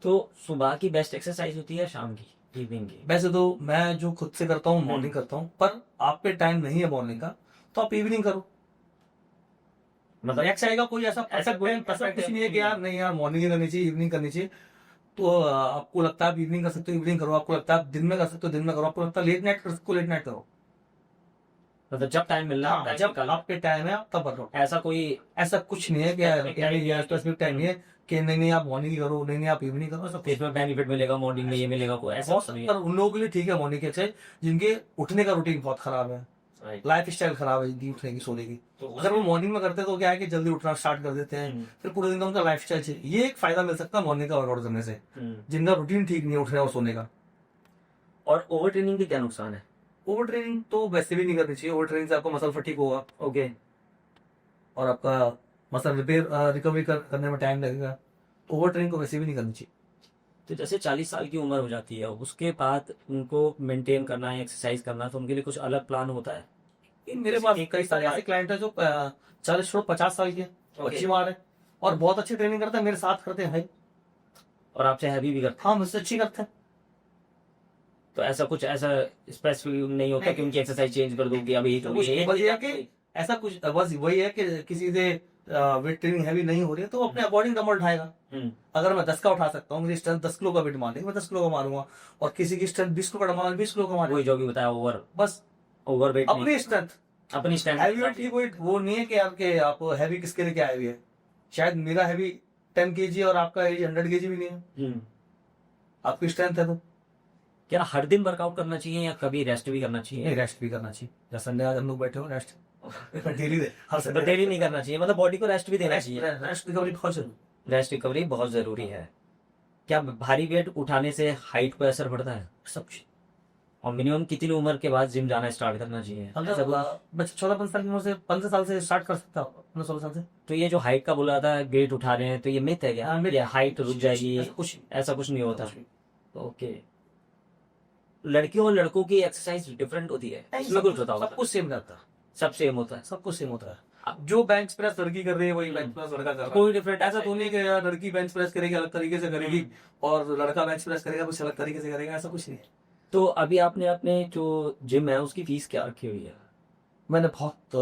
तो सुबह की बेस्ट एक्सरसाइज होती है शाम की, इवनिंग की? वैसे तो मैं जो खुद से करता हूँ मॉर्निंग करता हूँ, पर आप पे टाइम नहीं है मॉर्निंग का तो आप इवनिंग करो। मतलब एक्सरसाइज का कोई ऐसा कुछ नहीं है कि यार नहीं यार मॉर्निंग ही करनी चाहिए, इवनिंग करनी चाहिए। तो आपको लगता है आप इवनिंग कर सकते हो इवनिंग करो, आपको लगता है आप दिन में कर सकते हो दिन में करो, आपको लगता है लेट नाइट कर सकते हो लेट नाइट करो। मतलब जब टाइम मिलना, हाँ, जब आपके टाइम है आप तब करो। ऐसा कुछ नहीं है कि स्पेसिफिक टाइम नहीं है कि नहीं आप मॉर्निंग ही करो, नहीं आप इवनिंग करो। ऐसा इसमें बेनिफिट मिलेगा मॉर्निंग में, ये मिलेगा, कोई ऐसा बहुत, पर उन लोगों के लिए ठीक है मॉर्निंग की एक्सरसाइज, जिनके उठने का रूटीन बहुत खराब है, लाइफ स्टाइल खराब है जिनकी उठने की सोने की। तो अगर वो मॉर्निंग में करते हैं तो क्या है कि जल्दी उठना स्टार्ट कर देते हैं, फिर पूरे दिन का उनका लाइफ स्टाइल चाहिए। ये एक फायदा मिल सकता है मॉर्निंग का वर्कआउट करने से, जिनका रूटीन ठीक नहीं है उठने और सोने का। और ओवर ट्रेनिंग के क्या नुकसान है? ओवर ट्रेनिंग तो वैसे भी नहीं करनी चाहिए। ओवर ट्रेनिंग से आपको मसल फटीग होगा, ओके, और आपका मसल रिकवरी करने में टाइम लगेगा। ओवर ट्रेनिंग को वैसे भी नहीं करनी चाहिए। तो जैसे 40 साल की उम्र हो जाती है, उसके बाद उनको मेंटेन करना है, एक्सरसाइज करना, तो उनके लिए कुछ अलग प्लान होता है? मेरे पास कई सारे ऐसे क्लाइंट है जो 40-50 साल के, अच्छी बात है, और बहुत अच्छी ट्रेनिंग करते हैं, मेरे साथ करते हैं भाई, और आपसे हैवी भी करते हाँ मुझसे अच्छी करते हैं। हैं? तो ऐसा कुछ ऐसा स्पेसिफिक नहीं होता कि उनकी एक्सरसाइज चेंज कर दो कि अब यही बस ये है कि ऐसा कुछ, बस वही है कि किसी से वेट ट्रेनिंग हैवी नहीं हो रही है तो अपने अकॉर्डिंग डंबल उठाएगा। अगर मैं 10 का उठा सकता हूँ, मेरी स्ट्रेंथ 10 किलो का वेट मारेंगे, मैं 10 किलो का मारूंगा, और किसी की स्ट्रेंथ 20 किलो का मारूंगा, 20 किलो का वही मारूंगा। जो भी बताया, बस ओवर वेट अपनी स्ट्रेंथ, अपनी स्टैंड। हैवी वेट ठीक वेट वो नहीं है कि यार के आप हैवी किसके लिए क्या हैवी है। शायद मेरा हैवी 10 kg और आपका 100 kg भी नहीं है, आपकी स्ट्रेंथ है तो। क्या हर दिन वर्कआउट करना चाहिए या कभी रेस्ट भी करना चाहिए? रेस्ट भी करना चाहिए। जैसे संडे आज हम लोग बैठे हो, रेस्ट डेली हर तो संडे डेली नहीं करना चाहिए, मतलब बॉडी को रेस्ट भी देना चाहिए। रेस्ट रिकवरी बहुत जरूरी। रेस्ट रिकवरी बहुत जरूरी है। क्या भारी वेट उठाने से हाइट पर असर पड़ता है? सब कुछ। और मिनिमम कितनी उम्र के बाद जिम जाना स्टार्ट करना चाहिए? बच्चे 14-15 साल की उम्र से, 15 साल से स्टार्ट कर सकता हूँ, 15-16 साल से। तो ये जो हाइट का बोला था वेट उठा रहे हैं, तो ये मिथ है क्या? ये हाइट रुक जाएगी, ऐसा कुछ नहीं होता। ओके। लड़कियों और लड़कों की एक्सरसाइज डिफरेंट होती है? इसमें कुछ बताओ। सब कुछ सेम रहता है, सब सेम होता है? सब कुछ सेम होता है। जो बेंच प्रेस लड़की कर रही है वही बेंच प्रेस लड़का कर रहा है। कोई डिफरेंट ऐसा तो नहीं कि यार लड़की बेंच प्रेस करेगी अलग तरीके से करेगी और लड़का बेंच प्रेस करेगा कुछ अलग तरीके से करेगा, ऐसा कुछ नहीं है। तो अभी आपने अपने जो जिम है उसकी फीस क्या रखी हुई है? मैंने बहुत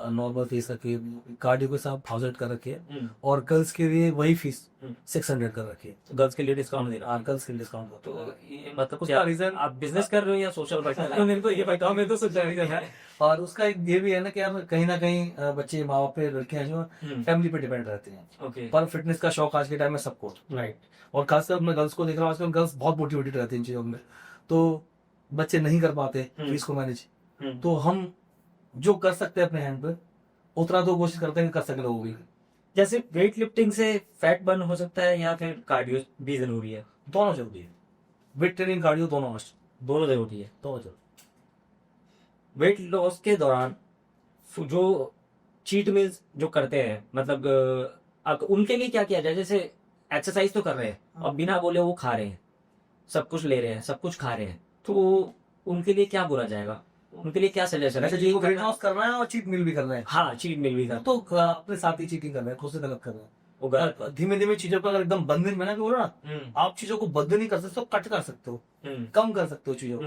नॉर्मल फीस रखी है, कार्डियो के साथ 1000 कर रखी है, और गर्ल्स के लिए वही फीस 600 कर रखी है। गर्ल्स के लिए डिस्काउंट दे रहा और गर्ल्स के लिए डिस्काउंट तो होता है। ये मतलब उसका क्या रीजन आप बिजनेस कर रहे हो या सोशल वर्क कर रहे हो? मेरे को ये बताओ, मेरे तो सोचा रीजन है। और उसका एक ये भी है ना कि यार कहीं ना कहीं बच्चे माँ बाप पे, लड़कियां जो फैमिली पे डिपेंड रहते हैं, ओके, पर फिटनेस का शौक आज के टाइम में सबको, राइट। और खासकर मैं गर्ल्स को देख रहा हूँ आजकल, गर्ल्स बहुत मोटिवेटेड रहती हैं इन चीजों में, तो बच्चे नहीं कर पाते फीस को मैनेज, तो हम जो कर सकते हैं अपने हैंड पे उतना तो कोशिश करते हैं कि कर सके लोगों की। जैसे वेट लिफ्टिंग से फैट बर्न हो सकता है या फिर कार्डियो भी जरूरी है? दोनों जरूरी है, वेट ट्रेनिंग कार्डियो दोनों मस्ट, दोनों जरूरी है। दोनों जरूरी। वेट लॉस के दौरान जो चीट मील्स जो करते हैं, मतलब उनके लिए क्या किया जाए? जैसे एक्सरसाइज तो कर रहे हैं और बिना बोले वो खा रहे हैं, सब कुछ ले रहे हैं, सब कुछ खा रहे हैं, तो उनके लिए क्या बोला जाएगा? उनके लिए क्या सजेशन है? वैसे जिनको वेट लॉस करना है और चीट मील भी करना है, हाँ, चीट मील भी तो अपने साथ ही चीटिंग कर रहे हैं, खुद से गलत कर रहे हैं। होगा। धीमे धीमे चीजों पर अगर एकदम बंधन बना के बोलो ना, आप चीजों को बंद नहीं कर सकते हो, कट कर सकते हो, कम कर सकते हो चीजों को।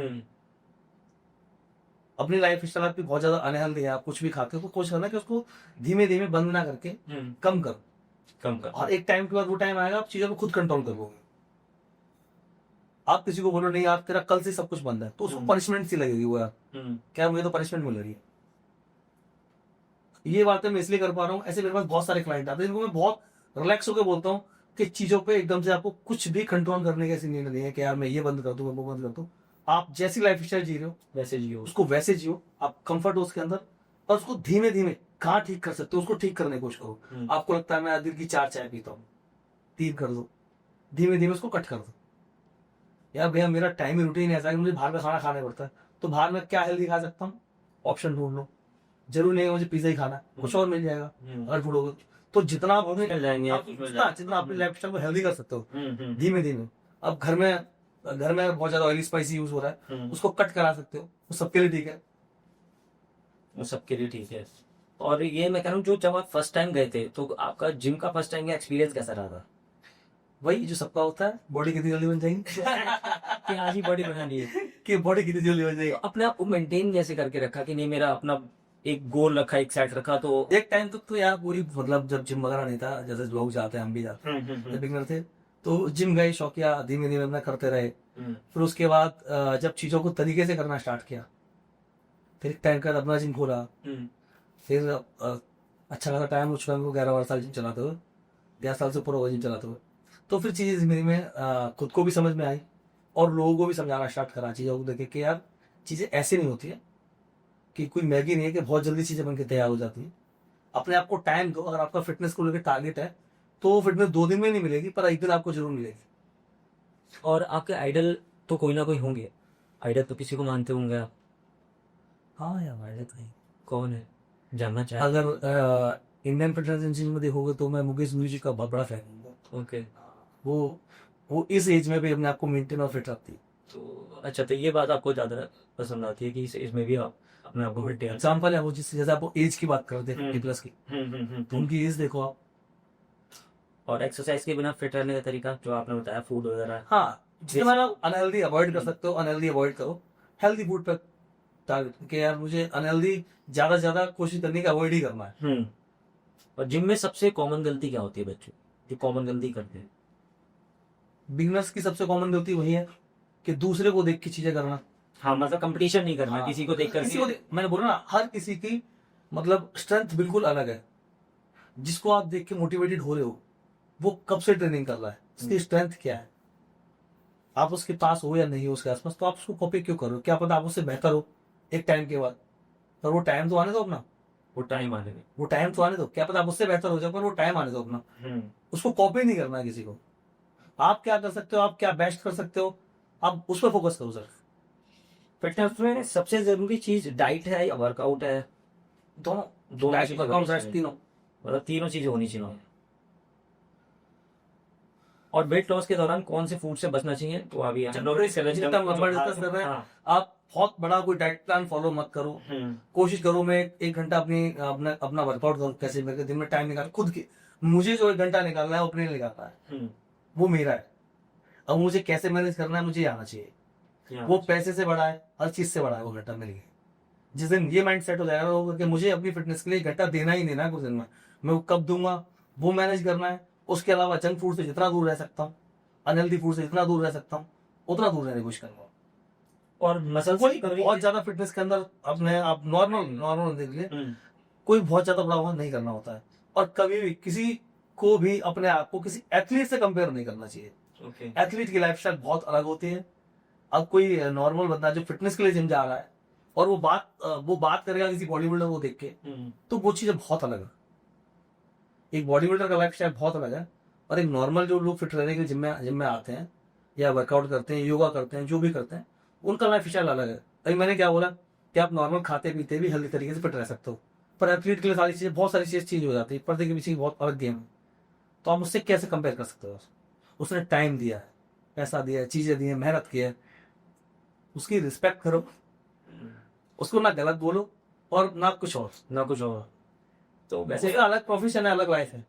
अपनी लाइफ स्टाइल आपकी बहुत ज्यादा अनहेल्दी है, आप कुछ भी खाते हो तो कोशिश करना कि उसको धीमे धीमे बंद ना करके कम करो, कम कर। और एक टाइम के बाद वो टाइम आएगा आप चीजों को खुद कंट्रोल करोगे। आप किसी को बोलो नहीं यार तेरा कल से सब कुछ बंद है, तो उसको पनिशमेंट सी लगेगी वो यार, क्या मुझे तो पनिशमेंट मिल रही है। ये बातें मैं इसलिए कर पा रहा हूँ, ऐसे मेरे पास बहुत सारे क्लाइंट आते हैं जिनको मैं बहुत रिलैक्स होकर बोलता हूँ कि चीजों पे एकदम से आपको कुछ भी कंट्रोल करने की ऐसी नीड नहीं है कि यार मैं ये बंद कर दूं, मैं वो बंद कर दूं। आप जैसी लाइफ स्टाइल जी रहे हो वैसे जियो। उसको वैसे जियो, आप कंफर्ट हो उसके अंदर, और उसको धीमे धीमे कहाँ ठीक कर सकते हो उसको ठीक करने की कोशिश करो। आपको लगता है मैं दिन की 4 चाय पीता हूँ, 3 कर दो, धीमे धीमे उसको कट कर दो। यार भैया मेरा टाइम ही रूटीन ऐसा है कि मुझे बाहर का खाना खाना पड़ता है, तो बाहर में क्या हेल्दी खा सकता हूँ, ऑप्शन ढूंढ लो। जरूर नहीं है मुझे पिज्जा ही खाना, कुछ और मिल जाएगा अगर ढूंढोगे तो। जितना आप मिल जाएंगे जितना अपनी लाइफ स्टाइल को हेल्दी कर सकते हो धीमे धीमे। अब घर में बहुत ज्यादा ऑयली स्पाइसी यूज हो रहा है, उसको कट करा सकते हो, वो सबके लिए ठीक है, वो सबके लिए ठीक है। और ये मैं कह रहा हूँ, जो जब आप फर्स्ट टाइम गए थे तो आपका जिम का फर्स्ट टाइम का एक्सपीरियंस कैसा रहा था? वही जो सबका होता है, बॉडी कितनी जल्दी बन जाएगी कि आज ही बॉडी बनानी है, कि बॉडी कितनी जल्दी बन जाएगी। तो अपने आप को मेंटेन कैसे करके रखा कि नहीं मेरा अपना एक गोल रखा, एक सेट रखा? तो एक टाइम तक तो यार पूरी, मतलब जब जिम वगैरह नहीं था, जैसे लोग जाते हैं हम भी जाते हैं, जब बिगनर थे तो जिम गए शौकिया, धीमे धीमे अपना करते रहे। फिर उसके बाद जब चीजों को तरीके से करना स्टार्ट किया, फिर एक टाइम के बाद अपना जिम खोला, फिर अच्छा खासा टाइम हो चुका है 11-12 साल जिम चलाते हुए, 10 साल से ऊपर हुआ जिम चलाते हुए। तो फिर चीजें धीमे धीमे खुद को भी समझ में आई और लोगों को भी समझाना स्टार्ट करा चीजों को देखे कि यार चीजें ऐसी नहीं होती है, कि कोई मैगी नहीं है कि बहुत जल्दी चीजें बनके तैयार हो जाती है। अपने आप को टाइम दो, अगर आपका फिटनेस को लेकर टारगेट है तो वो फिटनेस 2 दिन में नहीं मिलेगी, पर एक दिन आपको जरूर मिलेगी। और आपके आइडल तो कोई ना कोई होंगे, आइडल तो किसी को मानते होंगे आप? हाँ यार आइडल तो है। कौन है, जानना चाहे? अगर इंडियन फिटनेस इंस्टीट्यूट में देखोगे तो मैं मुकेश म्यूजिक का बहुत बड़ा फैन हूँ। ओके। वो इस एज में भी अपने आप को मेंटेन और फिट रखती है। तो अच्छा, तो ये बात आपको ज्यादा पसंद आती है कि इसमें भी आप अपने आप को मेंटेन? एग्जाम्पल है वो, जैसे आप एज की बात करते हैं 50+ की, तो उनकी एज देखो आप। और एक्सरसाइज के बिना फिट रहने का तरीका जो आपने बताया, फूड वगैरह? हाँ, जितना अनहेल्दी अवॉइड कर सकते हो अनहेल्दी अवॉइड करो, हेल्दी फूड पे टारगेट कि यार मुझे अनहेल्दी ज्यादा से ज्यादा कोशिश करने की अवॉइड ही करना है। और जिम में सबसे कॉमन गलती क्या होती है बच्चों जो कॉमन गलती करते हैं? बिगनर्स की सबसे कॉमन गलती वही है कि दूसरे को देख के चीजें करना। हाँ, मतलब कंपटीशन नहीं करना, हाँ, किसी को देख कर। मैंने बोला ना, हर किसी की मतलब स्ट्रेंथ बिल्कुल अलग है। जिसको आप देख के मोटिवेटेड हो रहे हो वो कब से ट्रेनिंग कर रहा है, उसकी स्ट्रेंथ क्या है, आप उसके पास हो या नहीं हो उसके आसपास, तो आप उसको कॉपी क्यों करो? क्या पता आप उससे बेहतर हो एक टाइम के बाद, पर वो टाइम तो आने दो अपना, वो टाइम आने में। वो टाइम तो आने दो, क्या पता आप उससे बेहतर हो जाओ, पर वो टाइम आने दो अपना। उसको कॉपी नहीं करना है किसी को। आप क्या कर सकते हो, आप क्या बेस्ट कर सकते हो, आप उस पर फोकस करो सर। फिटनेस में सबसे जरूरी चीज डाइट है या वर्कआउट है? दोनों तीनों, मतलब तीनों चीजें होनी चाहिए। और वेट लॉस के दौरान कौन से फूड से बचना चाहिए? तो अभी आप बहुत बड़ा कोई डाइट प्लान फॉलो मत करो। कोशिश करो मैं 1 घंटा अपना वर्कआउट करूँ, कैसे मेरे दिन में टाइम निकाल खुद की। मुझे जो 1 घंटा निकालना है वो अपने लिए निकालना है, वो मेरा है। अब मुझे कैसे मैनेज करना है मुझे आना चाहिए। वो पैसे से बड़ा है, हर चीज से बड़ा है वो घंटा मेरे लिए। जिस दिन ये माइंड सेट हो जाएगा लोगों कि मुझे अपनी फिटनेस के लिए 1 घंटा देना ही देना है कुछ दिन में, मैं वो कब दूंगा वो मैनेज करना है। उसके अलावा जंक फूड से जितना दूर रह सकता हूँ, अनहेल्दी फूड से जितना दूर रह सकता हूँ, उतना दूर रहने की कोशिश करूंगा। और मसल कोई बहुत ज्यादा फिटनेस के अंदर अपने आप नॉर्मल देख लिए, कोई बहुत ज्यादा बड़ा वहां नहीं करना होता है। और कभी भी किसी को भी अपने आप को किसी एथलीट से कंपेयर नहीं करना चाहिए। एथलीट की लाइफस्टाइल बहुत अलग होती है। अब कोई नॉर्मल बंदा जो फिटनेस के लिए जिम जा रहा है और वो बात करेगा किसी बॉडी बिल्डर को देख के, तो वो चीजें बहुत अलग है। एक बॉडी बिल्डर का लाइफस्टाइल बहुत अलग है और एक नॉर्मल जो लोग फिट रहने के लिए जिम में आते हैं या वर्कआउट करते हैं, योगा करते हैं, जो भी करते हैं, उनका लाइफस्टाइल अलग है। अभी मैंने क्या बोला कि आप नॉर्मल खाते पीते भी हेल्दी तरीके से फिट रह सकते हो, पर एथलीट के लिए सारी चीजें बहुत सारी चीजें चेंज हो जाती है। पर्दे के पीछे बहुत अलग गेम है। तो आप उससे कैसे कंपेयर कर सकते हो? उसने टाइम दिया है, पैसा दिया है, चीजें दी है, मेहनत की है, उसकी रिस्पेक्ट करो, उसको ना गलत बोलो और ना कुछ और। तो वैसे उसका अलग प्रोफेशन है, अलग लाइफ है।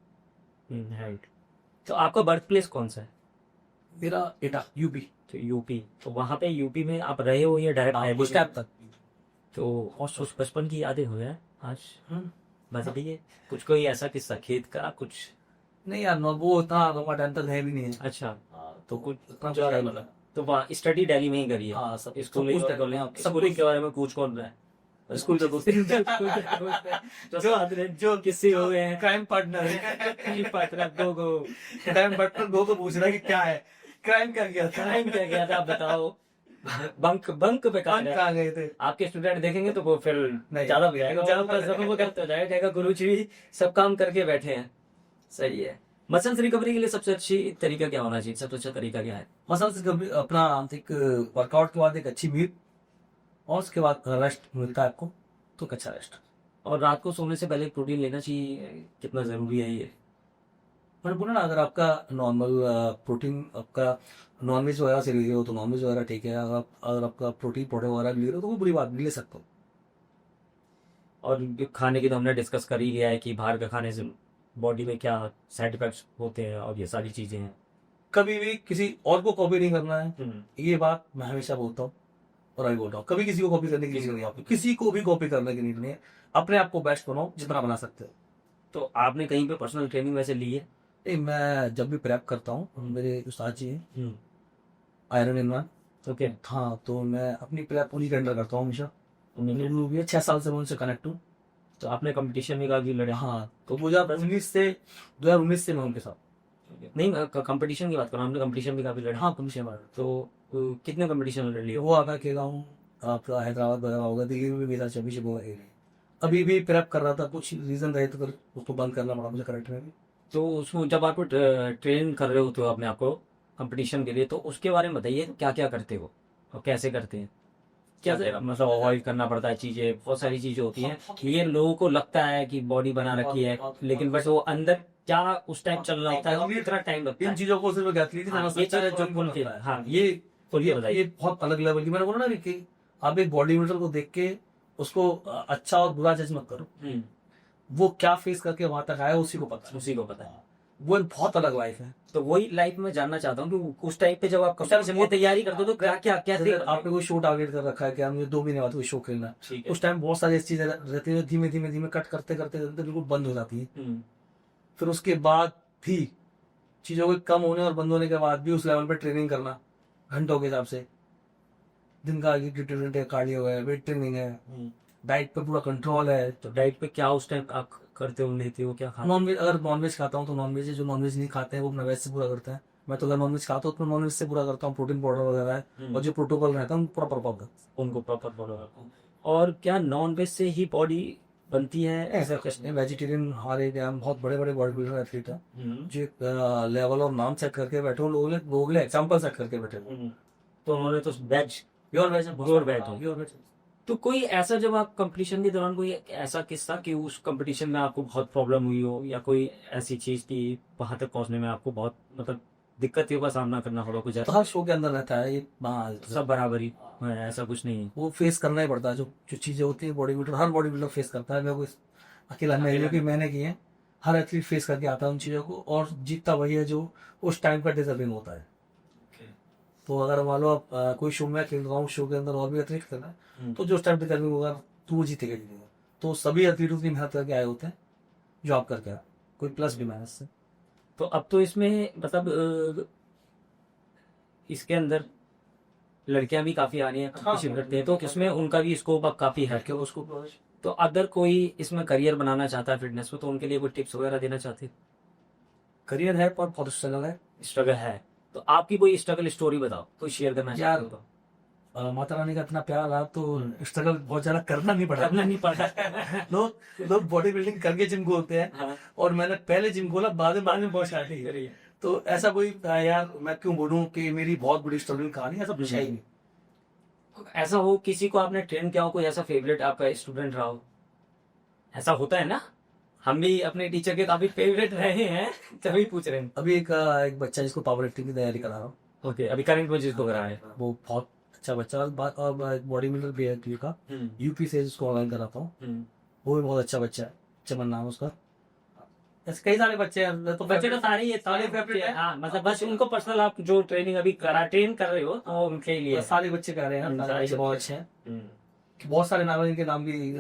राइट। तो आपका बर्थ प्लेस कौन सा है? मेरा एटा यूपी। तो यूपी, तो वहाँ पे यूपी में आप रहे हो या डायरेक्ट आए कुछ टाइम तक। तो और उस बचपन की यादें हो गया आज बता दीजिए कुछ, कोई ऐसा किस्सा खेत का कुछ? नहीं यार, वो इतना लंबा टाइम तक है भी नहीं है। अच्छा, तो कुछ इतना जो टाइम लगा। तो वहाँ स्टडी दिल्ली में ही करी है? हाँ, सब स्कूलिंग कुछ स्कूलिंग के बारे में कुछ कौन रहा है? स्कूल के दोस्त जो किस्से हो गए हैं, क्राइम पार्टनर दो को पूछ रहा है कि क्या है, क्राइम क्या किया था, टाइम क्या गया था आप बताओ। बंक पे कहाँ गए थे? आपके स्टूडेंट देखेंगे तो वो फिर नहीं। ज्यादा हो जाएगा, ज्यादा सबको करते हो जाएगा, कहेगा गुरुजी भी सब काम करके बैठे हैं। सही है। मसल्स रिकवरी के लिए सबसे अच्छी तरीका क्या होना चाहिए? सबसे अच्छा तरीका क्या है? मसल्स कभी अपना एक वर्कआउट के बाद एक अच्छी मील और उसके बाद रेस्ट मिलता है आपको, तो एक अच्छा रेस्ट। और रात को सोने से पहले प्रोटीन लेना चाहिए, कितना जरूरी है ये? मैंने बोला ना, अगर आपका नॉर्मल प्रोटीन आपका नॉनवेज वगैरह से ले रहे हो तो नॉनवेज वगैरह ठीक है। अगर आपका प्रोटीन पाउडर वगैरह ले रहे हो तो वो बुरी बात नहीं, ले सकते हो। और खाने की तो हमने डिस्कस कर ही लिया है कि बाहर का खाने से बॉडी में क्या साइड इफेक्ट्स होते हैं और ये सारी चीजें हैं। कभी भी किसी और को कॉपी नहीं करना है, ये बात मैं हमेशा बोलता हूँ और अभी बोल रहा हूँ। कभी किसी को कॉपी करने की नहीं है, आपको किसी को भी कॉपी करने की नीड नहीं है। अपने आप को बेस्ट बनाओ जितना बना सकते हो। तो आपने कहीं पे पर्सनल ट्रेनिंग वैसे ली है? नहीं, मैं जब भी प्रेप करता हूँ, मेरे उस्ताद जी हैं आयरन इमरान, ओके। हाँ, तो मैं अपनी प्रेप उन्हीं के अंडर करता हूँ हमेशा। मेरे लोग भी 6 साल से मैं उनसे कनेक्ट हूँ। तो आपने कंपटीशन में काफी लड़े? हाँ, तो 2019 से मैं उनके साथ। नहीं, कंपटीशन की बात कर रहा हूँ, हमने कंपटीशन भी काफी लड़े। हाँ, कंपटीशन में तो कितने कंपटीशन लड़ लिए? वो आता खेला हूँ, आपका हैदराबाद वगैरह होगा, दिल्ली में भी था, चौबीस वो अभी भी प्रेप कर रहा था, कुछ रीजन रहे तो फिर उसको बंद करना पड़ा मुझे करेक्ट में भी। तो उसमें जब आपको ट्रेन कर रहे होते हो अपने आप को कंपटीशन के लिए, तो उसके बारे में बताइए क्या क्या करते हो और कैसे करते हैं? क्या मतलब अवॉइड करना पड़ता है चीजें, बहुत सारी चीजें होती हैं। ये लोगों को लगता है कि बॉडी बना रखी है, लेकिन बस वो अंदर क्या उस टाइम चल रहा होता है, इतना टाइम लगता इन है। चीजों को सिर्फ एथलीट हाँ, ये चीजें जो बोल के, हाँ, ये बताइए। ये बहुत अलग लेवल की। मैंने बोला ना कि आप एक बॉडी बिल्डर को देख के उसको अच्छा और बुरा जज मत करो। वो क्या फेस करके वहां तक आया उसी को पता है। वो एक बहुत अलग लाइफ है। तो वही लाइफ में जानना चाहता हूँ कि उस टाइप पे जब आप कंपटीशन की तैयारी करते हो तो क्या क्या क्या आपने कोई शो टारगेट कर रखा है कि मुझे 2 महीने बाद कोई शो खेलना है, उस टाइम बहुत सारी ऐसी चीजें रहती है, धीमे धीमे कट करते करते बिल्कुल बंद हो जाती है। फिर उसके बाद भी चीजों के कम होने और बंद होने के बाद भी उस लेवल पे ट्रेनिंग करना घंटों के हिसाब से, दिन का कार्डियो है, वेट ट्रेनिंग है, डाइट पे पूरा कंट्रोल है। तो डाइट पे क्या उस टाइम आप करते हो, लेते हो क्या खाते? नॉनवेज, अगर नॉनवेज खाता हूँ तो नॉनवेज है, जो नॉनवेज नहीं खाते हैं वो अपना वेज से पूरा करते हैं। मैं तो अगर नॉनवेज खाता हूँ तो नॉनवेज से पूरा करता हूँ, प्रोटीन पाउडर वगैरह है और जो प्रोटोकॉल रहता है उनको पूरा प्रॉपर उनको प्रॉपर फॉलो करता हूँ। और क्या नॉन वेज से ही बॉडी बनती है? ऐसा कुछ नहीं। वेजिटेरियन हमारे यहाँ बहुत बड़े बड़े बॉडी बिल्डर एथलीट है जो एक लेवल और नाम सेट करके बैठे हो, लोगों ने एग्जाम्पल सेट करके बैठे हो। तो उन्होंने तो वेज प्योर वेज। तो कोई ऐसा जब आप कंपटीशन के दौरान कोई ऐसा किस्सा कि उस कंपटीशन में आपको बहुत प्रॉब्लम हुई हो, या कोई ऐसी चीज की वहां तक पहुंचने में आपको बहुत मतलब दिक्कतों का सामना करना पड़ा कुछ? तो हर शो के अंदर रहता है ये, सब बराबरी ऐसा कुछ नहीं है, वो फेस करना ही पड़ता है। जो चीजें होती है बॉडी बिल्डर, हर बॉडी बिल्डर फेस करता है। मैं कोई अकेला नहीं हूँ कि मैंने की है, हर एथलीट फेस करके आता है उन चीजों को, और जीतता वही है जो उस टाइम का डिजर्विंग होता है। तो अगर मान लो आप कोई शो में खेल रहा हूँ, शो के अंदर और भी एथलीट करना है, तो जो उस टाइम डिजर्विंग होगा तो वो जीतेगा जीतेगा। तो सभी एथलीट उतनी मेहनत करके आए होते हैं जो आप करके आए, कोई प्लस भी माइनस से। तो अब तो इसमें मतलब इसके अंदर लड़कियां भी काफी आ रही हैं, कंपटीशन करते हैं, तो इसमें उनका भी स्कोप अब काफी है। क्यों उसको तो अगर कोई इसमें करियर बनाना चाहता है फिटनेस में, तो उनके लिए कोई टिप्स वगैरह देना चाहते हैं? करियर है पर बहुत स्ट्रगल है स्ट्रगल है तो आपकी कोई स्ट्रगल स्टोरी बताओ, कोई शेयर करना यार। चाहते हो तो। माता रानी का इतना प्यार रहा तो स्ट्रगल बहुत ज्यादा करना नहीं पड़ा। करना नहीं पड़ा। लोग बॉडी बिल्डिंग करके जिम खोलते हैं हाँ। और मैंने पहले जिम खोला, बाद में बहुत शादी करी। तो ऐसा कोई यार मैं क्यों बोलूं कि मेरी बहुत बड़ी स्ट्रगल कहानी, ऐसा कुछ है ही नहीं। ऐसा हो किसी को आपने ट्रेन किया हो, कोई ऐसा फेवरेट आपका स्टूडेंट रहा हो? ऐसा होता है ना, हम भी अपने टीचर के काफी फेवरेट रहे हैं, तभी पूछ रहे हैं। अभी एक बच्चा जिसको पावर लिफ्टिंग की तैयारी करा रहा हूँ। ओके, अभी करंट में जिसको करा है वो बहुत अच्छा बच्चा, और बॉडी बिल्डर भी है का, यूपी से जिसको ऑनलाइन कराता हूँ। वो भी बहुत अच्छा बच्चा है, चमन नाम है उसका। ऐसे कई सारे बच्चे हैं, तो बच्चे तो सारे ही सारे फेवरेट है। हाँ, मतलब बस उनको पर्सनल आप जो ट्रेनिंग अभी ट्रेन कर रहे हो तो उनके लिए सारे बच्चे कह रहे हैं सारे बच्चे बहुत अच्छे हैं। बहुत सारे नाम हैं, इनके नाम भी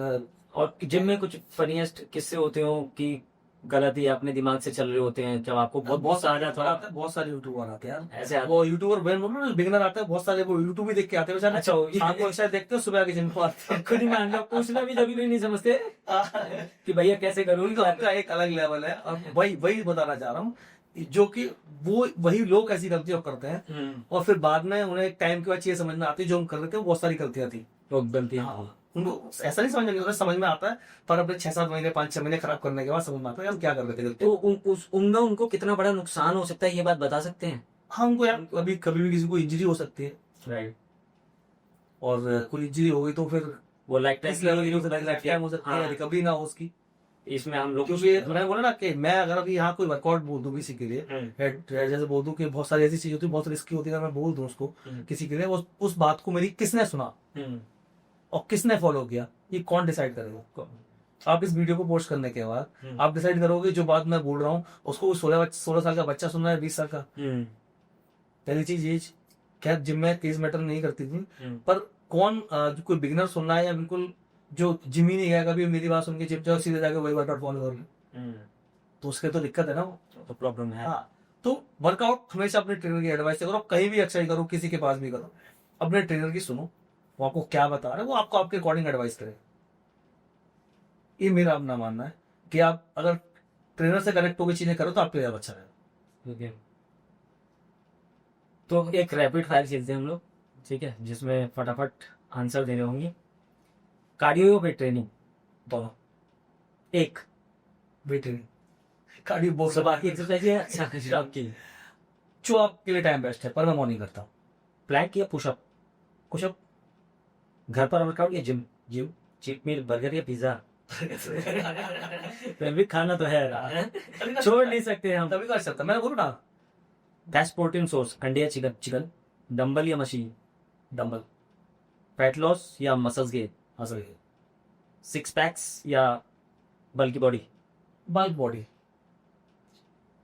और जिम में कुछ फनीएस्ट किस्से होते हो कि गलत ही अपने दिमाग से चल रहे होते हैं, जब आपको बहुत सारा थोड़ा बहुत सारे यूट्यूबर आते हैं यार। ऐसे वो यूट्यूबर बिगिनर आते हैं, बहुत सारे वो यूट्यूब भी देख के आते हैं बेचारे। अच्छा, आपको शायद देखते हो सुबह के जिम को आते हैं। खुद ही मान लो, पूछना भी जब भी नहीं समझते कि भैया कैसे करूँ। तो आपका एक अलग लेवल है, और वही बताना चाह रहा हूँ, जो कि वो वही लोग ऐसी गलतियां करते हैं और फिर बाद में उन्हें टाइम के बाद चीजें समझ में आती है जो हम कर रहे थे, वो बहुत सारी गलतियां थी। गलतियां उनको ऐसा नहीं समझ में, समझ में आता है, पर अपने 6-7 महीने 5-6 महीने खराब करने के बाद समझ में आता है हम क्या कर रहे थे। तो उनमें उनको कितना बड़ा नुकसान हो सकता है, ये बात बता सकते हैं? हाँ, उनको यार कभी भी किसी को इंजरी हो सकती है, राइट। और कोई इंजरी हो गई तो फिर वो लाइफ टाइम हो सकती है, रिकवरी ना हो उसकी। इसमें हम लोग क्योंकि मैंने बोला ना कि मैं अगर अभी यहाँ कोई वर्कआउट बोल दूं किसी के लिए, जैसे बोल दूं कि बहुत सारी ऐसी चीज होती है बहुत रिस्की होती है, अगर मैं बोल दूं उसको किसी के लिए, उस बात को मेरी किसने सुना और किसने फॉलो किया, ये कौन डिसाइड करेगा? आप इस वीडियो को पोस्ट करने के बाद आप डिसाइड करोगे जो बात मैं बोल रहा हूँ उसको 16 साल का बच्चा सुन रहा है, 20 साल का। पहली चीज ये, क्या जिम में केस मैटर नहीं करती थी, पर कौन जो कोई बिगिनर सुन रहा है या बिल्कुल जो जिम ही नहीं गया कभी, मेरी बात सुन के जिम जाओ सीधे जाके वही वर्कआउट फॉलो कर ले, तो उसके तो दिक्कत है ना, तो प्रॉब्लम है। हाँ, तो वर्कआउट हमेशा अपने ट्रेनर की एडवाइस से करो, कहीं भी एक्सरसाइज करो, किसी के पास भी करो, अपने ट्रेनर की सुनो, वो आपको क्या बता रहा है वो आपको आपके अकॉर्डिंग एडवाइस करे। ये मेरा अपना मानना है कि आप अगर ट्रेनर से कनेक्ट होकर चीजें करो तो आपके लिए अच्छा रहेगा। तो एक रैपिड फायर खेलते हैं हम लोग, ठीक है, जिसमें फटाफट आंसर देने होंगे। कार्डियो वेट ट्रेनिंग दोनों? एक वेट ट्रेनिंग, कार्डियो बहुत बाकी एक्सरसाइज है। अच्छा, आपकी जो आपके लिए टाइम बेस्ट है, पर मैं मॉर्निंग करता हूँ। प्लैंक या पुशअप? पुशअप। घर पर वर्कआउट या gym? Gym. Cheat meal burger या पिज्जा? फिर भी खाना तो है, छोड़ नहीं सकते हम। तभी कर सकता, मैंने बोलू ना। बेस्ट प्रोटीन सोर्स अंडे या चिकन? चिकन। डंबल या मशीन? डंबल। फैट लॉस या मसल्स गेन? मसल। 6 पैक्स या बल्कि बॉडी? Bulk body.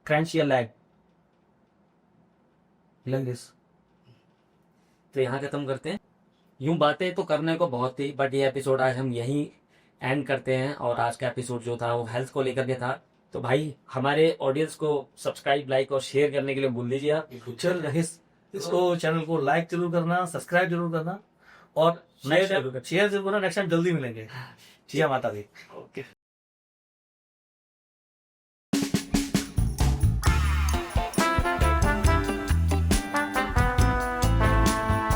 क्रंच या लैग? लेग्स। तो यहाँ खत्म करते हैं। यूं बातें तो करने को बहुत थी, बट ये एपिसोड आज हम यहीं एंड करते हैं। और आज का एपिसोड जो था वो हेल्थ को लेकर के था। तो भाई हमारे ऑडियंस को सब्सक्राइब, लाइक और शेयर करने के लिए भूल लीजिए आप। इसको चैनल को लाइक जरूर करना, सब्सक्राइब जरूर करना और शेयर जरूर करना। नेक्स्ट टाइम जल्दी मिलेंगे। जय माता दी। ओके।